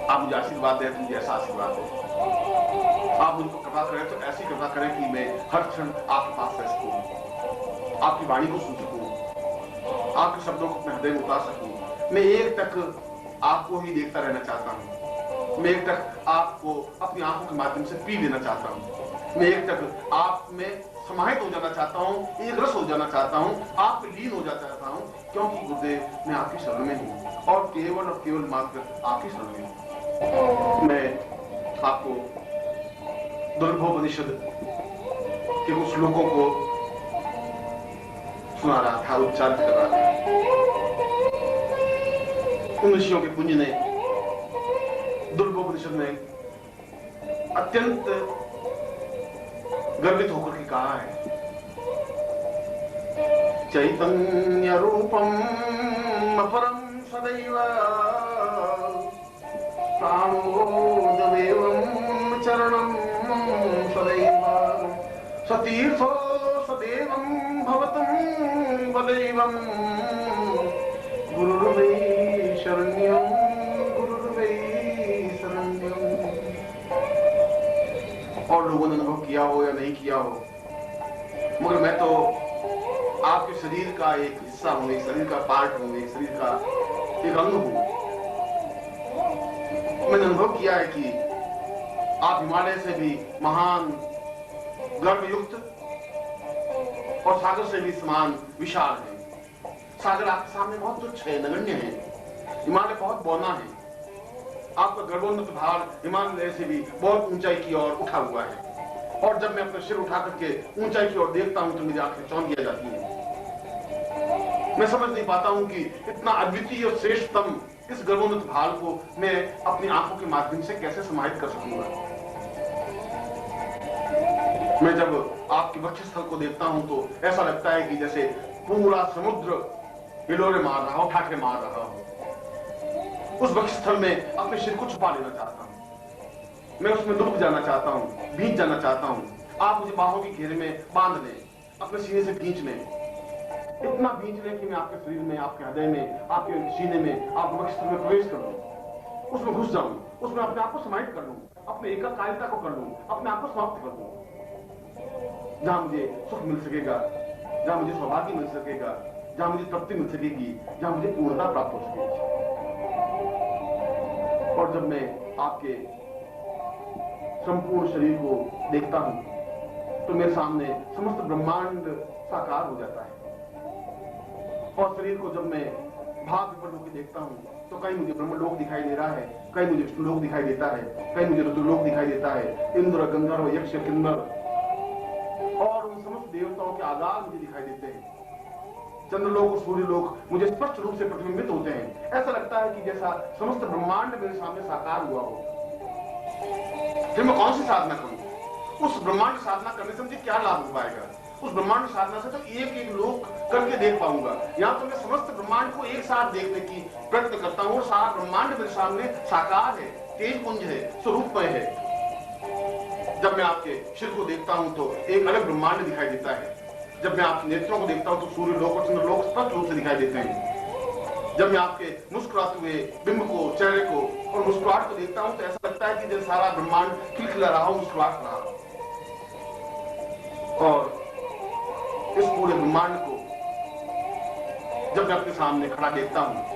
आप मुझे आशीर्वाद दें, मुझे ऐसा आशीर्वाद दें। आप मुझको कृपा करें तो ऐसी कृपा करें कि मैं हर क्षण आपके पास रह सकूं, आपकी वाणी को सुन सकूं, आपके शब्दों को अपने हृदय में उतार सकूं। मैं एक तक आपको ही देखता रहना चाहता हूं, मैं एक तक आपको अपनी आंखों के माध्यम से पी लेना चाहता हूं, मैं एक तक आप में समाहित हो जाना चाहता हूं, एक रस हो जाना चाहता हूं, आप में लीन हो जाना चाहता हूं। क्योंकि गुरुदेव मैं आपकी शरण में हूं और केवल मात्र आपकी शरण में हूं। मैं आपको दुर्भोपनिषद के कुछ श्लोकों को सुना रहा था, उच्चारित कर रहा था। उन ऋषियों के पुंज ने दुर्भोपनिषद में अत्यंत गर्वित होकर के कहा है, चैतन्य रूपम अपरम सदैव प्राणोदमेवं चरणं सदैव सतीर्थो सदैवं भवतं वदैवं गुरुर्वै शरण्यं गुरुर्वै शरण्यं। और लोगों ने अनुभव किया हो या नहीं किया हो, मगर मैं तो आपके शरीर का एक हिस्सा हूं, एक शरीर का पार्ट हूं, एक शरीर का एक अंग हूं। मैंने अनुभव किया है कि आप हिमालय से भी महान, गर्भयुक्त और सागर से भी समान विशाल है। सागर आपके सामने बहुत तुच्छ है, नगण्य है। हिमालय बहुत बौना है। आपका गर्भोन्नत भार हिमालय से भी बहुत ऊंचाई की ओर उठा हुआ है। और जब मैं अपना सिर उठा करके ऊंचाई की ओर देखता हूं तो मेरी आंखें चौंधिया जाती हैं। मैं समझ नहीं पाता हूं कि इतना अद्वितीय और श्रेष्ठतम इस गर्भोन्नत भार को मैं अपनी आंखों के माध्यम से कैसे समाहित कर सकूंगा। मैं जब आपके वक्षस्थल को देखता हूं तो ऐसा लगता है कि जैसे पूरा समुद्र हिलोरे मार रहा हो, ठाठे मार रहा हो। उस वक्षस्थल में अपने सिर को छुपा लेना चाहता हूं। मैं उसमें डूब जाना चाहता हूं, भींच जाना चाहता हूं। आप मुझे बाहों के घेरे में बांध लें, अपने सीने से भींच लें, इतना भींच लें कि मैं आपके शरीर में, आपके हृदय में, आपके सीने में, आपके वक्षस्थल में प्रवेश कर लूं, उसमें घुस जाऊं, उसमें अपने आप को समाहित कर लूं, अपने एकाकारिता को कर लूं, अपने आप को समाप्त कर लूं। जहां मुझे सुख मिल सकेगा, जहां मुझे सौभाग्य मिल सकेगा, जहां मुझे तृप्ति मिल सकेगी, जहां मुझे पूर्णता प्राप्त हो सकेगी। और जब मैं आपके संपूर्ण शरीर को देखता हूं तो मेरे सामने समस्त ब्रह्मांड साकार हो जाता है। और शरीर को जब मैं भाग विपरीत होकर देखता हूं तो कहीं मुझे ब्रह्मलोक दिखाई दे रहा है, कहीं मुझे विष्णुलोक दिखाई देता है, कहीं मुझे रुद्रलोक दिखाई देता है, इंद्र, गंधर्व, यक्ष, किन्नर और उन समस्त देवताओं के आगार मुझे दिखाई देते हैं। चंद्रलोक और सूर्यलोक मुझे स्पष्ट रूप से प्रतिबिंबित होते हैं। ऐसा लगता है कि जैसा समस्त ब्रह्मांड मेरे सामने साकार हुआ हो। फिर मैं कौन सी साधना करूं? उस ब्रह्मांड साधना करने से मुझे क्या लाभ हो पाएगा? उस ब्रह्मांड साधना से तो एक एक लोक करके देख पाऊंगा। यहाँ तो मैं समस्त ब्रह्मांड को एक साथ देखने की प्रयत्न करता हूँ और सारा ब्रह्मांड मेरे सामने साकार है, तेजपुंज है, स्वरूपमय है। जब मैं आपके सिर को देखता हूं तो एक अलग ब्रह्मांड दिखाई देता है। जब मैं आपके नेत्रों को देखता हूं तो सूर्य लोक और चंद्र लोक स्पष्ट रूप से दिखाई देते हैं। जब मैं आपके मुस्कुराते हुए बिंब को, चेहरे को और मुस्कुराहट को देखता हूं तो ऐसा लगता है कि जैसे सारा ब्रह्मांड खिलखिला रहा हो, मुस्कुराहट रहा हो। और इस पूरे ब्रह्मांड को जब मैं अपने सामने खड़ा देखता हूं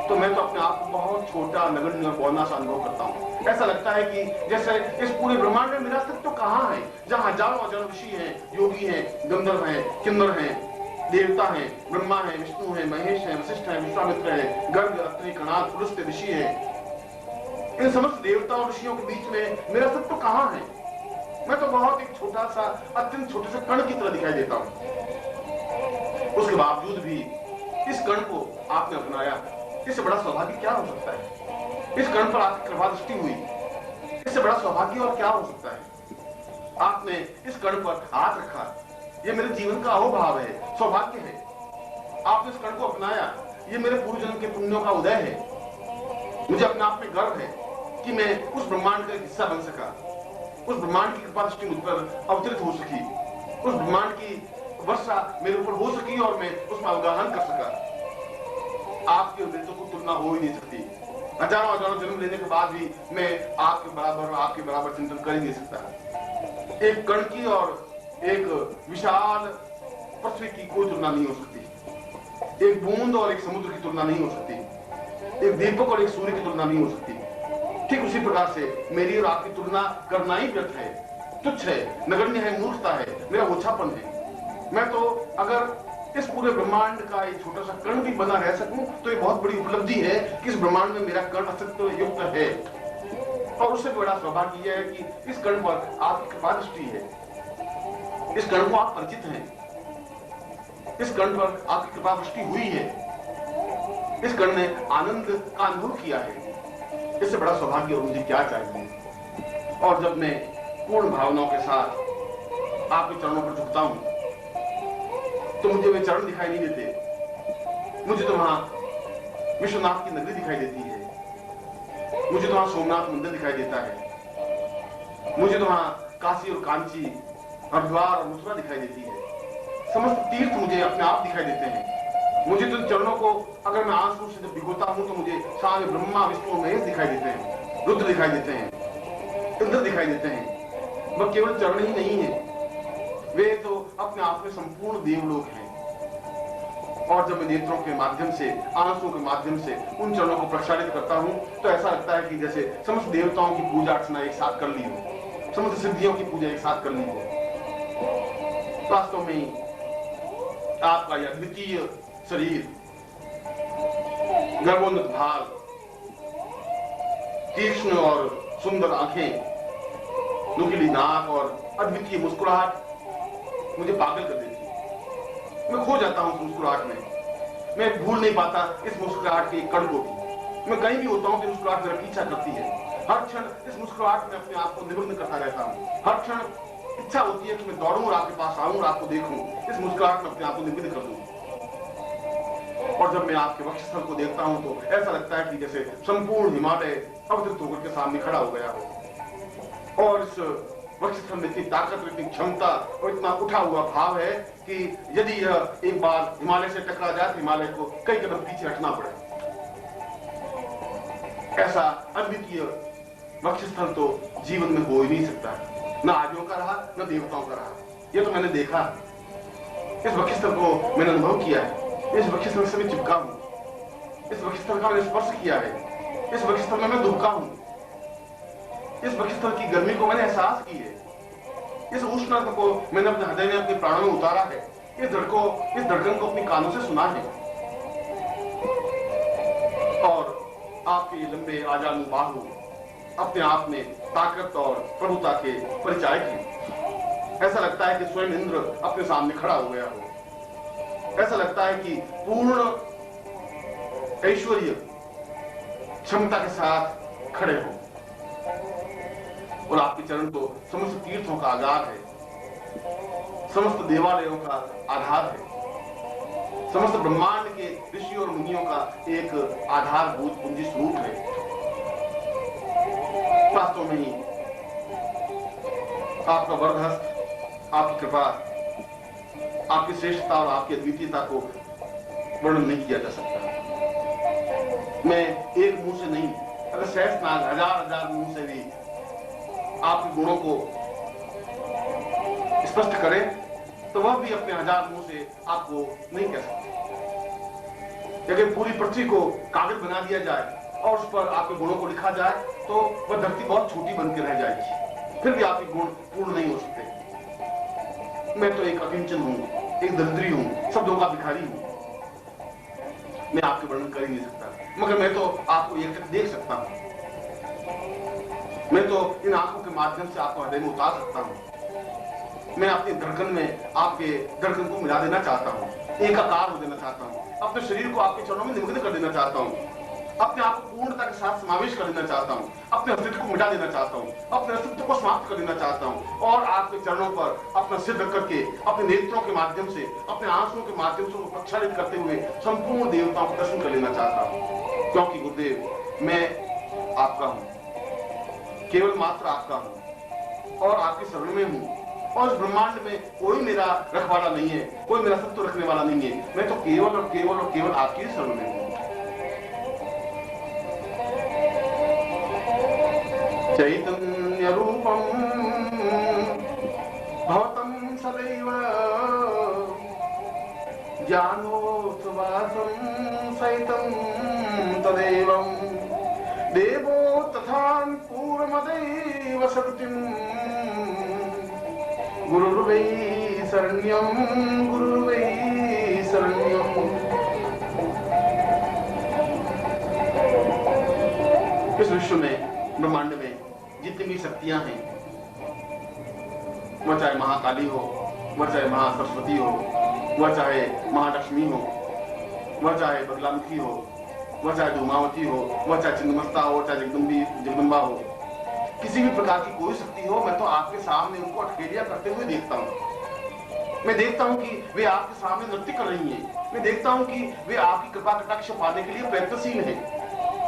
तो मैं तो अपने आप को बहुत छोटा, नगण्य और बौना सा अनुभव करता हूं। ऐसा लगता है कि जैसे इस पूरे ब्रह्मांड में मेरा अस्तित्व तो कहां है, जहां हजारों हजारों ऋषि हैं, योगी हैं, गंधर्व हैं, किन्नर हैं, देवता हैं, ब्रह्मा है, विष्णु है, महेश है, वशिष्ठ है, विश्वामित्र है, गर्ग, अत्रि, कणाद, पुलस्त्य ऋषि है। इन समस्त देवताओं और ऋषियों के बीच में मेरा अस्तित्व तो कहां है? मैं तो बहुत एक छोटा सा, अत्यंत छोटे से कण की तरह दिखाई देता हूं। उसके बावजूद भी इस कण को आपने अपनाया, इससे बड़ा सौभाग्य क्या हो सकता है? इस कण पर आपकी कृपा दृष्टि हुई, इससे बड़ा सौभाग्य और क्या हो सकता है? आपने इस कण पर हाथ रखा, ये मेरे जीवन का अहोभाव है, सौभाग्य है। आपने इस कण को अपनाया, ये मेरे पूर्व जन्म के पुण्यों का उदय है। मुझे अपने आप में गर्व है कि मैं उस ब्रह्मांड का एक हिस्सा बन सका, उस ब्रह्मांड की कृपा दृष्टि मुझ पर अवतरित हो सकी, उस ब्रह्मांड की वर्षा मेरे ऊपर हो सकी और मैं उसमें अवगाहन कर सका। आपके उद्देश्यों को तुलना हो ही नहीं सकती। हजारों हजारों जन्म लेने के बाद भी मैं आपके बराबर चिंतन कर ही नहीं सकता। एक कण की और एक विशाल पृथ्वी की कोई तुलना नहीं हो सकती। एक बूंद और एक समुद्र की तुलना नहीं हो सकती। एक दीपक और एक सूर्य की तुलना नहीं हो सकती। ठीक उसी प्रकार से मेरी और आपकी तुलना करना ही व्यर्थ है, तुच्छ है, नगण्य है, मूर्खता है, मेरा ओछापन है। मैं तो अगर इस पूरे ब्रह्मांड का एक छोटा सा कण भी बना रह सकूं तो ये बहुत बड़ी उपलब्धि है कि इस ब्रह्मांड में मेरा कण अस्तित्व युक्त है। और उससे बड़ा सौभाग्य यह है कि इस कण पर आपकी कृपा दृष्टि है, इस कण को आप परिचित हैं, इस कण पर आपकी कृपा दृष्टि हुई है, इस कण ने आनंद का अनुभव किया है। इससे बड़ा सौभाग्य और मुझे क्या चाहिए। और जब मैं पूर्ण भावनाओं के साथ आपके चरणों पर झुकता हूं तो मुझे वे चरण दिखाई नहीं देते, मुझे तो वहां विश्वनाथ की नगरी दिखाई देती है, मुझे तो वहां सोमनाथ मंदिर दिखाई देता है, मुझे तो वहां काशी और कांची, हरिद्वार और मथुरा दिखाई देती है। समस्त तीर्थ मुझे अपने आप दिखाई देते हैं। मुझे तो चरणों को अगर मैं आंसू से जब भिगोता हूं तो मुझे सामने ब्रह्मा विष्णु महेश दिखाई देते हैं, रुद्र दिखाई देते हैं, इंद्र दिखाई देते हैं। वह केवल चरण ही नहीं है, वे तो अपने आप में संपूर्ण देवलोक हैं। और जब मैं नेत्रों के माध्यम से, आंसुओं के माध्यम से उन चरणों को प्रक्षालित करता हूं तो ऐसा लगता है कि जैसे समस्त देवताओं की पूजा अर्चना एक साथ कर ली हो, समस्त सिद्धियों की पूजा एक साथ कर ली हो। वास्तव में आपका यह अद्वितीय शरीर, गर्भोन्नत भाग, तीक्ष्ण और सुंदर आंखें, नुकीली नाक और अद्वितीय मुस्कुराहट मुझे पागल कर देती है। मैं खो जाता हूं उस मुस्कुराहट में, मैं भूल नहीं पाता इस मुस्कुराहट के कण को भी। मैं कहीं भी होता हूं कि मुस्कुराहट मेरा पीछा करती है। हर क्षण इस मुस्कुराहट में अपने आप को निमग्न करता रहता हूं। हर क्षण इच्छा होती है कि मैं दौड़ूं और आपके पास आऊं और आपको देखूं, इस मुस्कुराहट में अपने आप को निमग्न कर दूं। और जब मैं आपके वक्षस्थल को देखता हूं तो ऐसा लगता है कि जैसे संपूर्ण हिमालय अवतरित होकर के सामने खड़ा हो गया हो। और इस वक्षस्थल में इतनी ताकत, इतनी क्षमता और इतना उठा हुआ भाव है कि यदि यह एक बार हिमालय से टकरा जाए तो हिमालय को कई कदम पीछे हटना पड़े। ऐसा अद्वितीय वक्षस्थल तो जीवन में हो ही नहीं सकता, न आदियों का रहा न देवताओं का रहा। यह तो मैंने देखा, इस वक्षस्थल को मैंने अनुभव किया है, इस वक्षस्थल से मैं चिपका हूं, इस वक्षस्थल का मैंने स्पर्श किया है, इस वक्षस्थल में मैं दुबका हूं, इस वक्षस्थल की गर्मी को मैंने एहसास की है, इस उष्णता को मैंने अपने हृदय में, अपने प्राणों में उतारा है, इस धड़कन को अपनी कानों से सुना है। और आपके ये लंबे आजानू बाहु अपने आप में ताकत और प्रभुता के परिचायक हैं। ऐसा लगता है कि स्वयं इंद्र अपने सामने खड़ा हो गया हो। ऐसा लगता है कि पूर्ण ऐश्वर्य क्षमता के साथ खड़े हो। और आपके चरण तो समस्त तीर्थों का आधार है, समस्त देवालयों का आधार है, समस्त ब्रह्मांड के ऋषि और मुनियों का एक आधारभूत पूंजी स्वरूप है। वास्तव में ही आपका वरदहस्त, आपकी कृपा, आपकी श्रेष्ठता और आपकी अद्वितीयता को वर्णन नहीं किया जा सकता। मैं एक मुंह से नहीं, अगर सहस्त्र हजार मुंह से भी आपके गुणों को स्पष्ट करे तो वह भी अपने हजार मुंह से आपको नहीं कह सकते। अगर पूरी पृथ्वी को कागज बना दिया जाए और उस पर आपके गुणों को लिखा जाए तो वह धरती बहुत छोटी बनकर रह जाएगी, फिर भी आपके गुण पूर्ण नहीं हो सकते। मैं तो एक अकिंचन हूं, एक दरिद्री हूं, शब्दों का भिखारी हूं। मैं आपके वर्णन कर ही नहीं सकता, मगर मैं तो आपको एक तक देख सकता हूं। मैं तो इन आंखों के माध्यम से आपको हृदय में उतार सकता हूं। मैं अपनी धड़कन में आपके धड़कन को मिला देना चाहता हूं, एकाकार हो देना चाहता हूं, अपने शरीर को आपके चरणों में निमग्न कर देना चाहता हूं, अपने आप को पूर्णता के साथ समावेश कर देना चाहता हूं, अपने अस्तित्व को मिटा देना चाहता हूं, अपने अस्तित्व को समाप्त कर देना चाहता हूं और आपके चरणों पर अपना सिर रख करके अपने नेत्रों के माध्यम से, अपने आंसुओं के माध्यम से प्रक्षालित करते हुए संपूर्ण देवताओं को दर्शन कर लेना चाहता हूं। क्योंकि गुरुदेव, मैं आपका हूं, केवल मात्र आपका हूं और आपकी शरण में हूं। और इस ब्रह्मांड में कोई मेरा रखवाला नहीं है, कोई मेरा सत्व रखने वाला नहीं है। मैं तो केवल और केवल और केवल आपकी शरण में हूं। चैतन्य रूपम भवतं सदैव ज्ञानोत्सवासं सहितं तदेवं देवो तथा पूर्वमदैव शक्तिं गुरुर्वै शरण्यं गुरुर्वै शरण्यं। इस विश्व में, ब्रह्मांड में जितनी भी शक्तियां हैं, वह चाहे महाकाली हो, वह चाहे महासरस्वती हो, वह चाहे महालक्ष्मी हो, वह चाहे बगलामुखी हो, वह चाहे धूमावती हो, वह चाहे छिन्नमस्ता हो, चाहे जगदम्बा हो, किसी भी प्रकार की कोई शक्ति हो, मैं तो आपके सामने उनको अठखेलियां करते हुए देखता हूँ। मैं देखता हूं कि वे आपके सामने नृत्य कर रही हैं। मैं देखता हूं कि वे आपकी कृपा कटाक्ष पाने के लिए प्रयत्नशील हैं।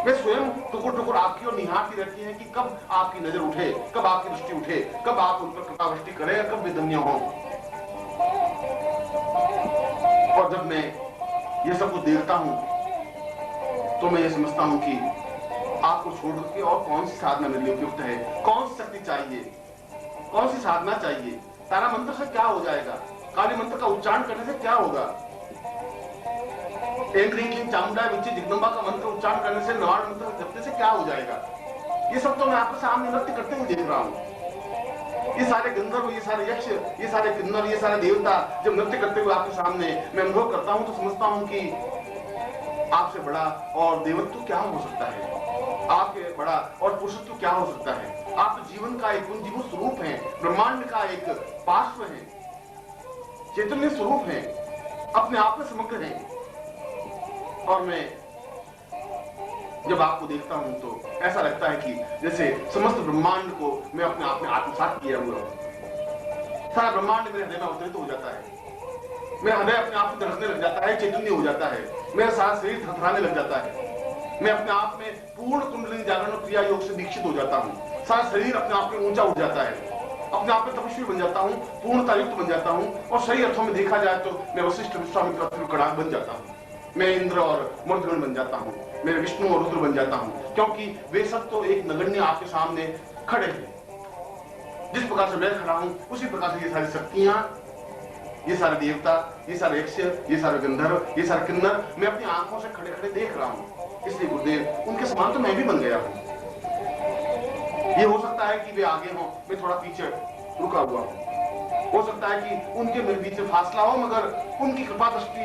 वे स्वयं टुकुर टुकुर आपकी ओर निहारती रहती हैं कि कब आपकी नजर उठे, कब आपकी दृष्टि उठे, कब आप उन पर कृपा वृष्टि करें, कब वे धन्य हों। और जब मैं ये सब कुछ देखता हूं तो मैं ये समझता हूं कि आपको छोड़कर के और कौन सी साधना मेरे लिए उपयुक्त है, कौन सी शक्ति चाहिए, कौन सी साधना चाहिए। तारा मंत्र से क्या हो जाएगा, काली मंत्र का उच्चारण करने से क्या होगा, चामुंडा विच्ची जगदम्बा का मंत्र उच्चारण करने से, नवाड़ मंत्र जपने से क्या हो जाएगा। ये सब तो मैं आपके सामने नृत्य करते हुए देख रहा हूँ। ये सारे गंधर्व, ये सारे यक्ष, ये सारे किन्नर, ये सारे देवता जब नृत्य करते हुए आपके सामने मैं अनुभव करता हूँ तो समझता हूँ कि आपसे बड़ा और देवत्व क्या हो सकता है, आपके बड़ा और पुरुषत्व क्या हो सकता है। आप तो जीवन का एक जीवन स्वरूप है, ब्रह्मांड का एक पार्श्व है, चैतन्य स्वरूप है, अपने आप में समग्र है। और मैं जब आपको देखता हूं तो ऐसा लगता है कि जैसे समस्त ब्रह्मांड को मैं अपने आप में आत्मसात किया हुआ हूं। सारा ब्रह्मांड मेरे हृदय में अवतरित हो जाता है, मेरा हृदय अपने आप में धड़कने लग जाता है, चैतन्य हो जाता है, मेरा सारा शरीर थरथराने लग जाता है। मैं अपने आप में पूर्ण कुंडलिनी जागरण और क्रिया योग से दीक्षित हो जाता हूँ। सारा शरीर अपने आप में ऊंचा उठ जाता है, अपने आप में तपस्वी बन जाता हूँ, पूर्णता युक्त बन जाता हूँ। और सही अर्थों में देखा जाए तो मैं वशिष्ठ विश्वामित्र कड़ाक बन जाता हूँ, मैं इंद्र और मरुद्गण बन जाता हूँ, मैं विष्णु और रुद्र बन जाता हूँ, क्योंकि वे सब तो एक नगण्य आपके सामने खड़े हैं। जिस प्रकार से मैं खड़ा हूँ उसी प्रकार से ये सारी शक्तियां, ये सारे देवता, ये सारे यक्ष, ये सारे गंधर्व, ये सारे किन्नर मैं अपनी आंखों से खड़े खड़े देख रहा हूँ। इसलिए गुरुदेव उनके समान तो मैं भी बन गया हूँ। ये हो सकता है कि वे आगे हों, मैं थोड़ा पीछे रुका हुआ हूँ। हो सकता है कि उनके मेरे बीच में फासला हो, मगर उनकी कृपा दृष्टि,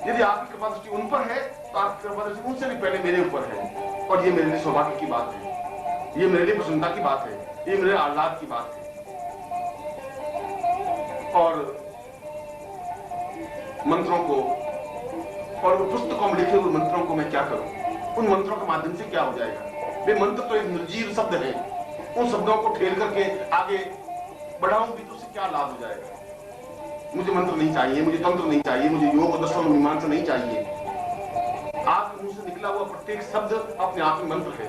यदि आपकी कृपा दृष्टि उन पर है तो आपकी कृपा दृष्टि उनसे भी पहले मेरे ऊपर है। और ये मेरे लिए सौभाग्य की बात है, ये मेरे लिए प्रसन्नता की बात है, ये मेरे आह्लाद की बात है। और मंत्रों को और पुस्तकों में लिखे हुए मंत्रों को मैं क्या करूं, उन मंत्रों के माध्यम से क्या हो जाएगा। वे मंत्र तो एक निर्जीव शब्द है, उन शब्दों को ठेल करके आगे बढ़ाऊंगी तो उससे क्या लाभ हो जाएगा। मुझे मंत्र नहीं चाहिए, मुझे तंत्र नहीं चाहिए, मुझे योग दर्शन मीमांसा नहीं चाहिए। आपके मुंह से निकला हुआ प्रत्येक शब्द अपने आप में मंत्र है,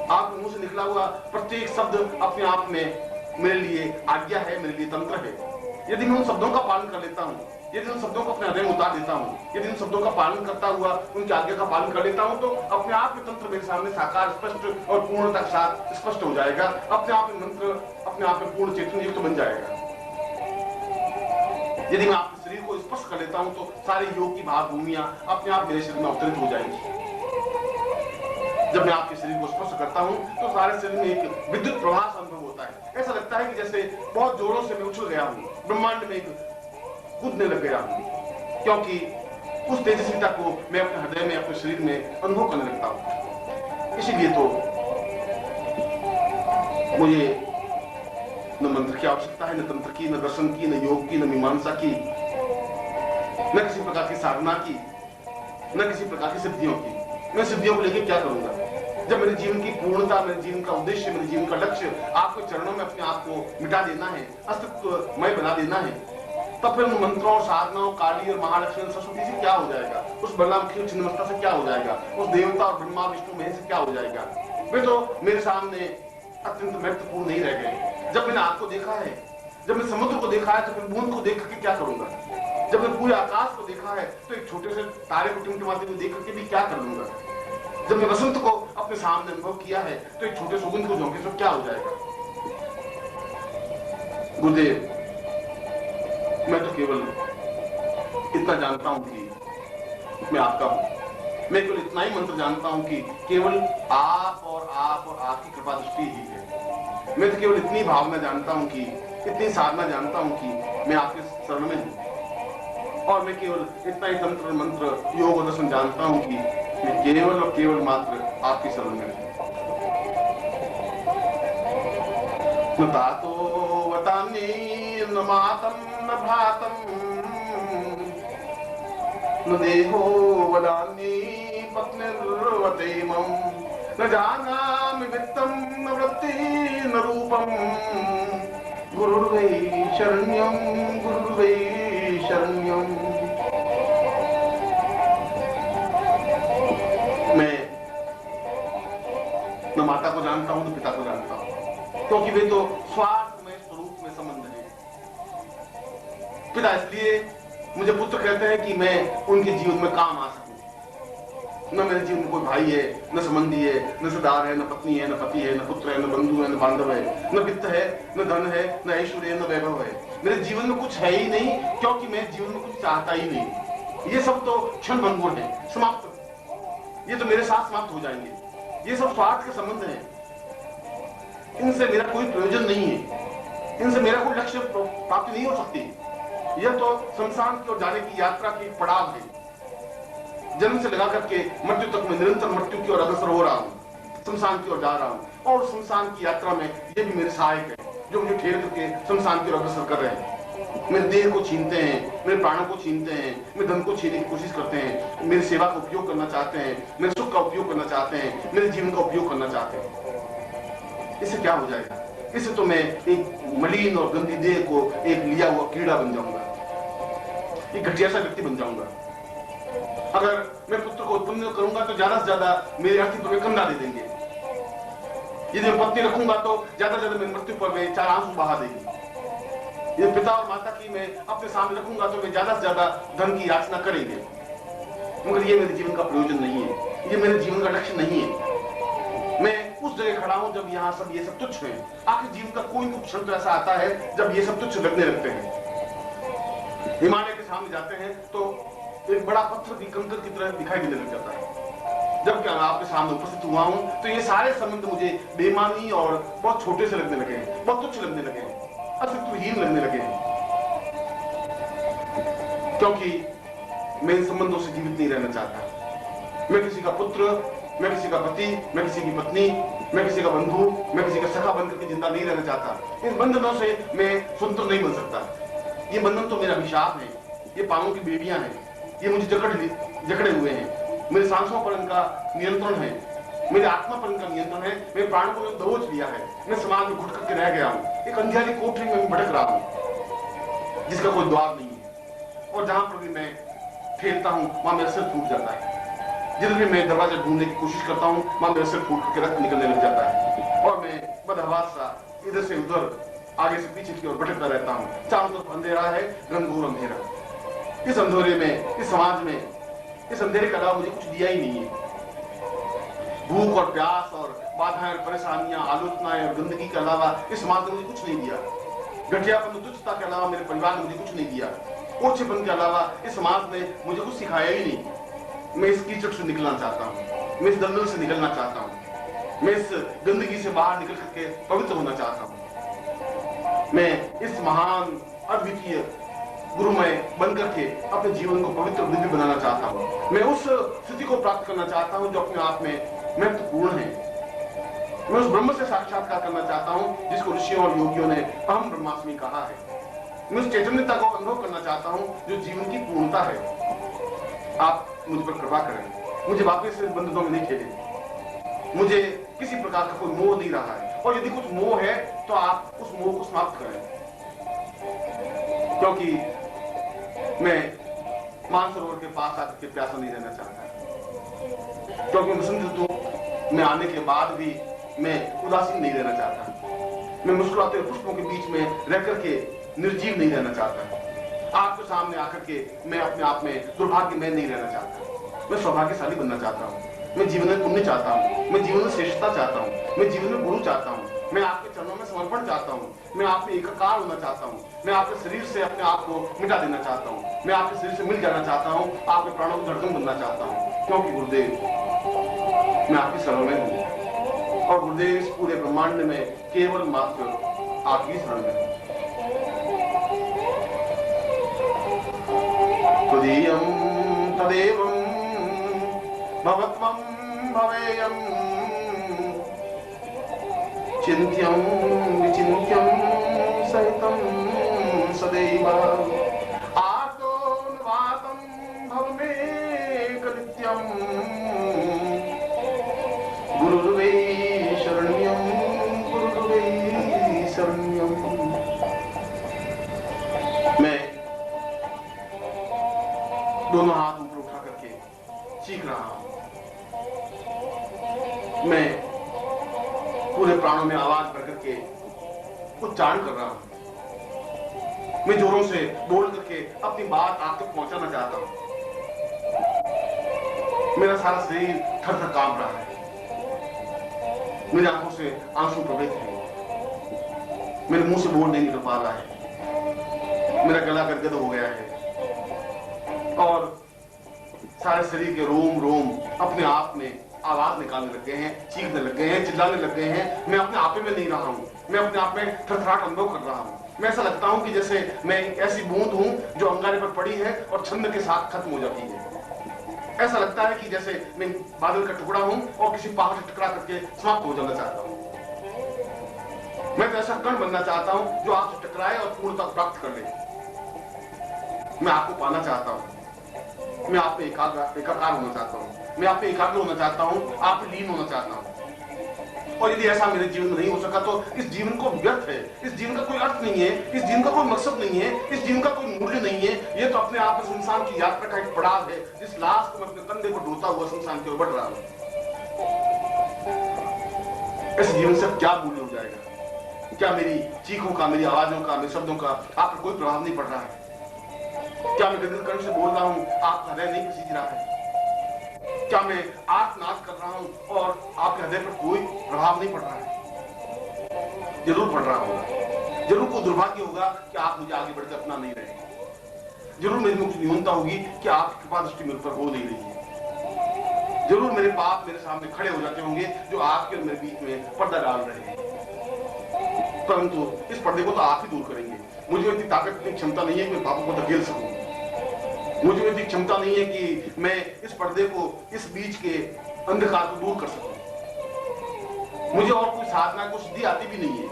आपके मुंह से निकला हुआ प्रत्येक शब्द अपने आप में मेरे लिए आज्ञा है, मेरे लिए तंत्र है। यदि मैं उन शब्दों का पालन कर लेता हूँ, यदि उन शब्दों को अपने हृदय में उतार देता हूँ, यदि उन शब्दों का पालन करता हुआ उनकी आज्ञा का पालन कर लेता हूँ तो अपने आप में तंत्र मेरे सामने साकार, स्पष्ट और पूर्णता के साथ स्पष्ट हो जाएगा। अपने आप में मंत्र अपने आप में पूर्ण चेतन युक्त बन जाएगा। यदि मैं आपके शरीर को स्पर्श कर लेता हूँ तो सारे योग की भावभूमियां अपने आप मेरे शरीर में अवतरित हो जाएंगी। जब मैं आपके शरीर को स्पर्श करता हूँ तो सारे शरीर में एक विद्युत प्रवाह अनुभव होता है। ऐसा लगता है कि जैसे बहुत जोरों से मैं उछल गया हूँ, ब्रह्मांड में एक कूदने लग गया हूँ, क्योंकि उस तेजस्विता को मैं अपने हृदय में, अपने शरीर में अनुभव करने लगता हूँ। इसीलिए तो मुझे न मंत्र की आवश्यकता है, न तंत्र की, न दर्शन की, न योग की, न मीमांसा की, न किसी प्रकार की साधना की, न किसी प्रकार की सिद्धियों की। मैं सिद्धियों को लेकर क्या करूंगा जब मेरे जीवन की पूर्णता, मेरे जीवन का उद्देश्य, मेरे जीवन का लक्ष्य आपके चरणों में अपने आप को मिटा देना है, अस्तित्वमय बना देना है। तब फिर उन मंत्रों, साधनाओं, काली और महालक्ष्मी सरस्वती से क्या हो जाएगा, उस बलरामखी छिन्नमस्ता से क्या हो जाएगा, उस देवता और ब्रह्मा विष्णु महेश से क्या हो जाएगा। वे तो मेरे सामने अत्यंत महत्वपूर्ण नहीं रह गए। जब मैंने आपको देखा है, जब मैं समुद्र को देखा है तो फिर बूंद को देख करके क्या करूंगा। जब मैं पूरे आकाश को देखा है तो एक छोटे से तारे को टिमटिमाते हुए देख करके भी क्या कर लूंगा। जब मैं वसंत को अपने सामने अनुभव किया है तो एक छोटे सुगंध को झोंके से क्या हो जाएगा। गुरुदेव, मैं तो केवल इतना जानता हूं कि मैं आपका हूं। मैं केवल इतना ही मंत्र जानता हूं कि केवल आप और आपकी कृपा दृष्टि ही है। मैं तो केवल इतनी भावना जानता हूं कि, इतनी साधना जानता हूं कि मैं आपके शरण में हूं। और मैं केवल इतना ही तंत्र, मंत्र, योग और दर्शन जानता हूं कि मैं केवल और केवल मात्र आपकी शरण में हूं। न तातो वतान्ये न मातं न भ्रातं न देहो वदान्ये पत्निर्वदेमं न जानामि वित्तं न वृत्ति न रूपं गुरुर्वै शरण्यं गुरुर्वै शरण्यं। मैं न माता को जानता हूं न पिता को जानता हूं, क्योंकि वे तो स्वार्थ में स्वरूप में संबंध है। पिता इसलिए मुझे पुत्र कहते हैं कि मैं उनके जीवन में काम आ सकूं। न मेरे जीवन में कोई भाई है, न संबंधी है, न रिश्तेदार है, न पत्नी है, न पति है, न पुत्र है, न बंधु है, न बांधव है, न वित्त है, न धन है, न ऐश्वर्य है, न वैभव है। मेरे जीवन में कुछ है ही नहीं, क्योंकि मैं जीवन में कुछ चाहता ही नहीं। ये सब तो क्षण भंगुर है, समाप्त, ये तो मेरे साथ समाप्त हो जाएंगे। ये सब स्वार्थ के संबंध हैं, इनसे मेरा कोई प्रयोजन नहीं है, इनसे मेरा कोई लक्ष्य प्राप्ति नहीं हो सकती। यह तो संसार की ओर जाने की यात्रा की पड़ाव है। जन्म से लगा करके मृत्यु तक मैं निरंतर मृत्यु की ओर अग्रसर हो रहा हूँ, शमशान की ओर जा रहा हूँ, और शमशान की यात्रा में ये भी मेरे सहायक है जो मुझे ठेल करके शमशान की ओर अग्रसर कर रहे हैं। मेरे देह को छीनते हैं, मेरे प्राणों को छीनते हैं, मेरे धन को छीनने की कोशिश करते हैं, मेरी सेवा का उपयोग करना चाहते हैं, मेरे सुख का उपयोग करना चाहते हैं, मेरे जीवन का उपयोग करना चाहते हैं। इससे क्या हो जाएगा? इससे तो मैं एक मलिन और गंदी देह को एक लिया हुआ कीड़ा बन जाऊंगा, एक घटिया सा व्यक्ति बन जाऊंगा। अगर मैं पुत्र को उत्पन्न करूंगा तो ज्यादा से ज्यादा मेरे अस्तित्व में कंधा दे देंगे। यदि मैं पत्नी रखूंगा तो ज्यादा से ज्यादा मेरी मृत्यु पर में 4 आंसू बहा देगी। ये पिता और माता की मैं अपने सामने रखूंगा तो वे ज्यादा से ज्यादा धन की याचना करेंगे, मगर ये मेरे जीवन का प्रयोजन नहीं है, ये मेरे जीवन का लक्ष्य नहीं है। मैं उस जगह खड़ा हूं जब यहाँ सब ये सब तुच्छ है। आखिर जीवन का कोई क्षण तो ऐसा आता है जब ये सब तुच्छ लगने लगते हैं। हिमालय के सामने जाते हैं तो एक बड़ा पत्थर भी कंकर की तरह दिखाई देने लग जाता है। जब क्या मैं आपके सामने उपस्थित हुआ हूं तो ये सारे संबंध मुझे बेईमानी और बहुत छोटे से लगने लगे हैं, बहुत तुच्छ लगने लगे हैं, अस्तित्वहीन लगने लगे हैं, क्योंकि मैं इन संबंधों से जीवित नहीं रहना चाहता। मैं किसी का पुत्र, मैं किसी का पति, मैं किसी की पत्नी, मैं किसी का बंधु, मैं किसी का सखा बनकर के जिंदा नहीं रहना चाहता। इन बंधनों से मैं स्वतंत्र नहीं बन सकता। ये बंधन तो मेरा अभिशाप है, ये पांवों की बेड़ियां हैं, ये मुझे जकड़े हुए हैं। मेरे सांसों पर इनका नियंत्रण है, मेरी आत्मा पर इनका नियंत्रण है, मेरे प्राण को दबोच लिया है। मैं समाज में घुट करके रह गया हूँ, एक अंधियारी कोठरी में भटक रहा हूँ जिसका कोई द्वार नहीं है, और जहां पर भी मैं खेलता हूँ वहां मेरा सिर फूट जाता है। जिधर भी मैं दरवाजा ढूंढने की कोशिश करता हूँ वहां मेरा सिर फूट करके रक्त निकलने लग जाता है, और मैं बदहवास सा इधर से उधर, आगे से पीछे की ओर भटकता रहता हूँ। चारों तरफ अंधेरा है, घनघोर अंधेरा। इस अंधेरे में, इस समाज में, इस अंधेरे के अलावा मुझे कुछ दिया ही नहीं है। भूख और प्यास और बाधाएं और परेशानियां, आलोचनाएं और गंदगी के अलावा इस समाज ने मुझे कुछ नहीं दिया। घटियापन और तुच्छता के अलावा मेरे परिवार ने मुझे कुछ नहीं दिया। ओछेपन के अलावा इस समाज ने मुझे कुछ सिखाया ही नहीं। मैं इस कीचड़ से निकलना चाहता हूँ, मैं इस दलदल से निकलना चाहता हूँ, मैं इस गंदगी से बाहर निकल करके पवित्र होना चाहता हूँ। मैं इस महान अद्वितीय गुरुमय बनकर के अपने जीवन को पवित्र दिव्य बनाना चाहता हूँ। मैं उस स्थिति को प्राप्त करना चाहता हूँ जो अपने आप में महत्वपूर्ण है। मैं उस ब्रह्म से साक्षात्कार करना चाहता हूँ जिसको ऋषियों और योगियों ने अहम ब्रह्मास्मि कहा है। मैं उस चैतन्यता को अनुभव करना चाहता हूँ जो जीवन की पूर्णता है। आप मुझ पर कृपा करें, मुझे वापस इस बंधनों में नहीं खेलें। मुझे किसी प्रकार का कोई मोह नहीं रहा है, और यदि कुछ मोह है तो आप उस मोह को समाप्त करें, क्योंकि मैं मानसरोवर के पास आकर के प्यासा नहीं रहना चाहता, क्योंकि बसंत ऋतु में आने के बाद भी मैं उदासीन नहीं रहना चाहता। मैं मुस्कुराते पुष्पों के बीच में रह करके निर्जीव नहीं रहना चाहता। आपके सामने आकर के मैं अपने आप में दुर्भाग्य में नहीं रहना चाहता। मैं सौभाग्यशाली बनना चाहता हूँ। मैं जीवन में पुण्य चाहता हूँ, मैं जीवन में श्रेष्ठता चाहता हूँ, मैं जीवन में गुरु चाहता हूँ, मैं आपके चरणों में समर्पण चाहता हूँ, मैं आप में एकाकार होना चाहता हूँ, मैं आपके शरीर से अपने आप को मिटा देना चाहता हूँ, मैं आपके शरीर से मिल जाना चाहता हूँ, आपके प्राणों की धड़कन बनना चाहता हूँ, क्योंकि गुरुदेव मैं आपकी शरण में हूँ, और गुरुदेव इस पूरे ब्रह्मांड में केवल मात्र आपकी शरण में हूँ। तदीयं तदेवं भवत्वं भवेयं चिन्त्यं विचिन्त्यं शरण्यम गुरुर्वै शरण्यम गुरुर्वै शरण्यम। मैं दोनों हाथ ऊपर उठा करके चीख रहा हूं। मैं पूरे प्राणों में आवाज भर करके उच्चारण कर रहा हूं। मैं जोरों से बोल करके अपनी बात आप तक पहुंचाना चाहता हूं। मेरा सारा शरीर थर-थर कांप रहा है। मेरी आंखों से आंसू प्रवेश हैं। मेरे मुंह से बोल नहीं निकल पा रहा है। मेरा गला गदगद हो गया है और सारे शरीर के रोम रोम अपने आप में आवाज निकालने लग गए हैं, चीखने लग गए हैं, चिल्लाने लग गए हैं। मैं अपने आप में नहीं रहा हूं। मैं अपने आप में थरथराहट अनुभव कर रहा हूं। मैं ऐसा लगता हूं कि जैसे मैं एक ऐसी बूंद हूं जो अंगारे पर पड़ी है और छंद के साथ खत्म हो जाती है। ऐसा लगता है कि जैसे मैं बादल का टुकड़ा हूं और किसी पहाड़ से टकरा करके समाप्त हो जाना चाहता हूं। मैं तो ऐसा कण बनना चाहता हूं जो आपसे टकराए और पूर्णता प्राप्त कर ले। मैं आपको पाना चाहता हूं। मैं आप में एकाकार होना चाहता हूं। मैं आप में एकाग्र होना चाहता हूं, आप में लीन होना चाहता हूं। और यदि ऐसा मेरे जीवन में नहीं हो सका तो इस जीवन को व्यर्थ है। इस जीवन का कोई अर्थ नहीं है, इस जीवन का कोई मकसद नहीं है, इस जीवन का कोई मूल्य नहीं है। ये तो अपने आप में संसार की यात्रा का एक पड़ाव है जिस लाश को मैं अपने कंधे को ढोता हुआ संसार की ओर बढ़ रहा हूं। इस जीवन से क्या मूल्य हो जाएगा? क्या मेरी चीखों का, मेरी आवाजों का, मेरे शब्दों का आप पर कोई प्रभाव नहीं पड़ रहा है? क्या मैं गदगद कंठ से बोल रहा हूं, आपका हृदय नहीं पसीज रहा है? क्या मैं आर्तनाद कर रहा हूं और आपके हृदय पर कोई प्रभाव नहीं पड़ रहा है? जरूर पड़ रहा होगा। जरूर कोई दुर्भाग्य होगा कि आप मुझे आगे बढ़कर अपना नहीं रहे। जरूर मेरी कुछ न्यूनता होगी कि आपकी कृपा दृष्टि मेरे पर हो नहीं रही है। जरूर मेरे पाप मेरे सामने खड़े हो जाते होंगे जो आपके और मेरे बीच में पर्दा डाल रहे हैं। परंतु इस पर्दे को तो आप ही दूर करेंगे। मुझे इतनी ताकत, इतनी क्षमता नहीं है कि मैं पापों को धकेल सकूं। मुझे इतनी क्षमता नहीं है कि मैं इस पर्दे को, इस बीच के अंधकार को दूर कर सकूं। मुझे और कोई साधना, कोई सिद्धि आती भी नहीं है।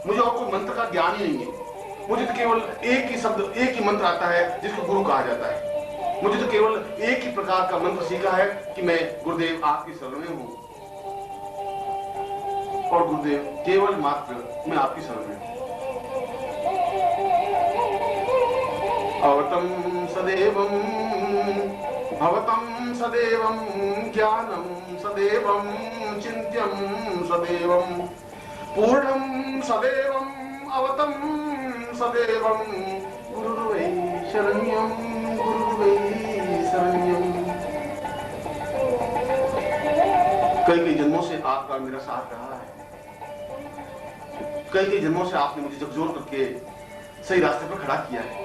मुझे और कोई मंत्र का ज्ञान ही नहीं है। मुझे तो केवल एक ही शब्द, एक ही मंत्र आता है जिसको गुरु कहा जाता है। मुझे तो केवल एक ही प्रकार का मंत्र सीखा है कि मैं गुरुदेव आपकी शरण में हूं और गुरुदेव केवल मात्र मैं आपकी शरण में हूं। अवतम सदैवं भवतं सदैवं ज्ञानं सदैवं चिन्त्यं सदैवं पूर्णं सदैवं अवतं सदैवं गुरुर्वै शरण्यं गुरुर्वै शरण्यं। कई जन्मों से आपका मेरा साथ रहा है। कई जन्मों से आपने मुझे झकझोर करके सही रास्ते पर खड़ा किया है।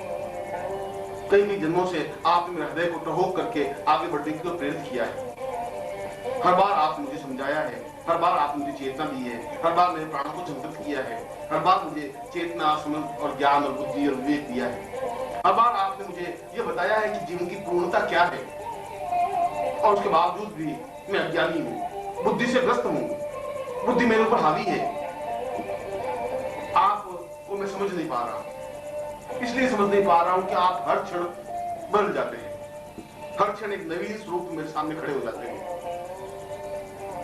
कई जन्मों से आपने मेरे हृदय को टहोक करके आगे बढ़ने की प्रेरित किया है। हर बार आपने मुझे समझाया है, हर बार आपने मुझे चेतना दी है, हर बार मेरे प्राणों को जागृत किया है, हर बार मुझे चेतना, समझ और ज्ञान और बुद्धि और विवेक दिया है। हर बार आपने मुझे यह बताया है कि जीवन की पूर्णता क्या है। और उसके बावजूद भी मैं अज्ञानी हूँ, बुद्धि से ग्रस्त हूँ, बुद्धि मेरे ऊपर हावी है। आपको मैं समझ नहीं पा रहा हूँ। इसलिए समझ नहीं पा रहा हूं कि आप हर क्षण बदल जाते हैं। हर क्षण एक नवीन स्वरूप मेरे सामने खड़े हो जाते हैं।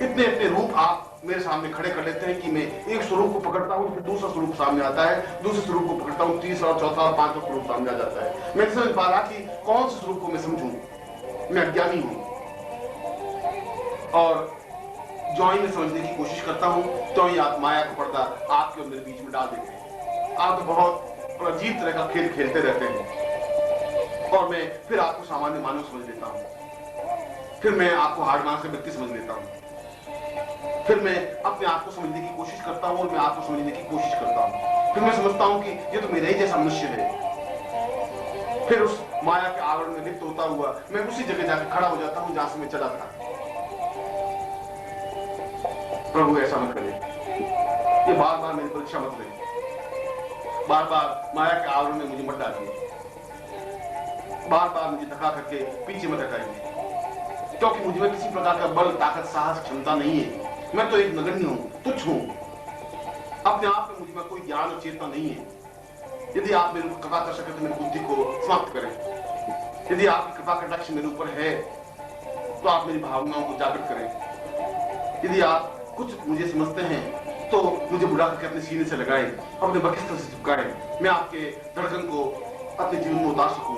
इतने इतने रूप आप मेरे सामने खड़े कर लेते हैं कि मैं एक स्वरूप को पकड़ता हूं, फिर दूसरा स्वरूप सामने आता है, दूसरे स्वरूप को पकड़ता हूं, तीसरा और चौथा और पांचवा स्वरूप सामने आ जाता है। मैं समझ पा रहा कि कौन से स्वरूप को मैं समझूं। मैं अज्ञानी हूं और जो ही मैं समझने की कोशिश करता हूं तो ही आप माया का पर्दा आपके और मेरे बीच में डाल देते हैं। आप तो बहुत और अजीब तरह का खेल खेलते रहते हैं और मैं फिर आपको सामान्य मानव समझ लेता हूं। फिर मैं आपको हार्डमास के व्यक्ति समझ लेता हूं। फिर मैं अपने आप को समझने की कोशिश करता हूं और मैं आपको समझने की कोशिश करता हूं। फिर मैं समझता हूं कि ये तो मेरा ही जैसा मनुष्य है। फिर उस माया के आवरण में लिप्त होता हुआ मैं उसी जगह जाकर खड़ा हो जाता हूं जहां से मैं चला था। प्रभु ऐसा मत करिए। ये बार बार मेरी परीक्षा मत ले। बार बार माया के आवरण में मुझे मत डालिए। बार बार मुझे धक्का करके पीछे मत हटाइए, क्योंकि मुझ में किसी प्रकार का बल, ताकत, साहस, क्षमता नहीं है। मैं तो एक नगण्य हूं, तुच्छ हूं। अपने आप में मुझ में कोई ज्ञान और चेतना नहीं है। यदि आप मेरे ऊपर कृपा कर सके तो मेरी बुद्धि को समाप्त करें। यदि आपकी कृपा कटाक्ष मेरे ऊपर है तो आप मेरी भावनाओं को जागृत करें। यदि आप कुछ मुझे समझते हैं तो मुझे बुला करके अपने सीने से लगाएं, अपने बकिस्तर से चिपकाएं। मैं आपके धड़कन को अपने जीवन में उतार सकूं,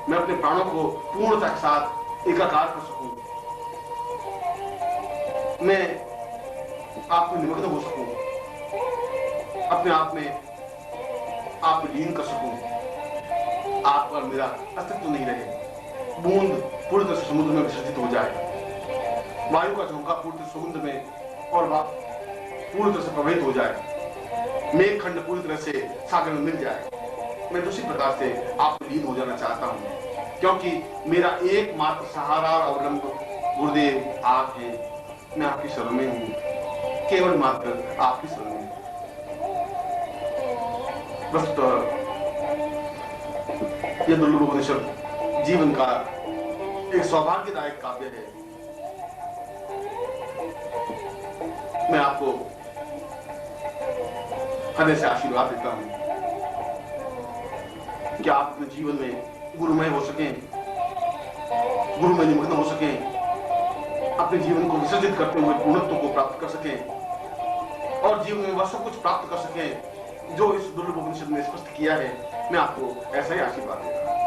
मैं अपने प्राणों को पूर्णता के साथ एकाकार कर सकूं, मैं आप में निमग्न हो सकूं, अपने आप में लीन कर सकूं। आप पर मेरा अस्तित्व नहीं रहे, बूंद पूरी तरह से समुद्र में विसर्जित हो जाए, वायु का झोंका पूरी तरह समुद्र में और पूरी तरह से प्रभावित हो जाए, मेघखंड पूरी तरह से सागर में मिल जाए। मैं उसी प्रकार से आप लीन हो जाना चाहता हूं, क्योंकि मेरा एकमात्र सहारा और अवलंब गुरुदेव आप हैं। मैं आपकी शरण में हूं, केवल मात्र आपकी शरण में। वस्तुतः यह दुर्लभ जीवन का एक सौभाग्यदायक काव्य है। मैं आपको हृदय से आशीर्वाद देता हूं कि आप अपने जीवन में गुरुमय हो सकें, गुरु में निमग्न हो सकें, अपने जीवन को विसर्जित करते हुए पूर्णत्व को प्राप्त कर सकें और जीवन में वह सब कुछ प्राप्त कर सकें जो इस दुर्लभ उपनिषद ने स्पष्ट किया है। मैं आपको ऐसा ही आशीर्वाद देता हूं।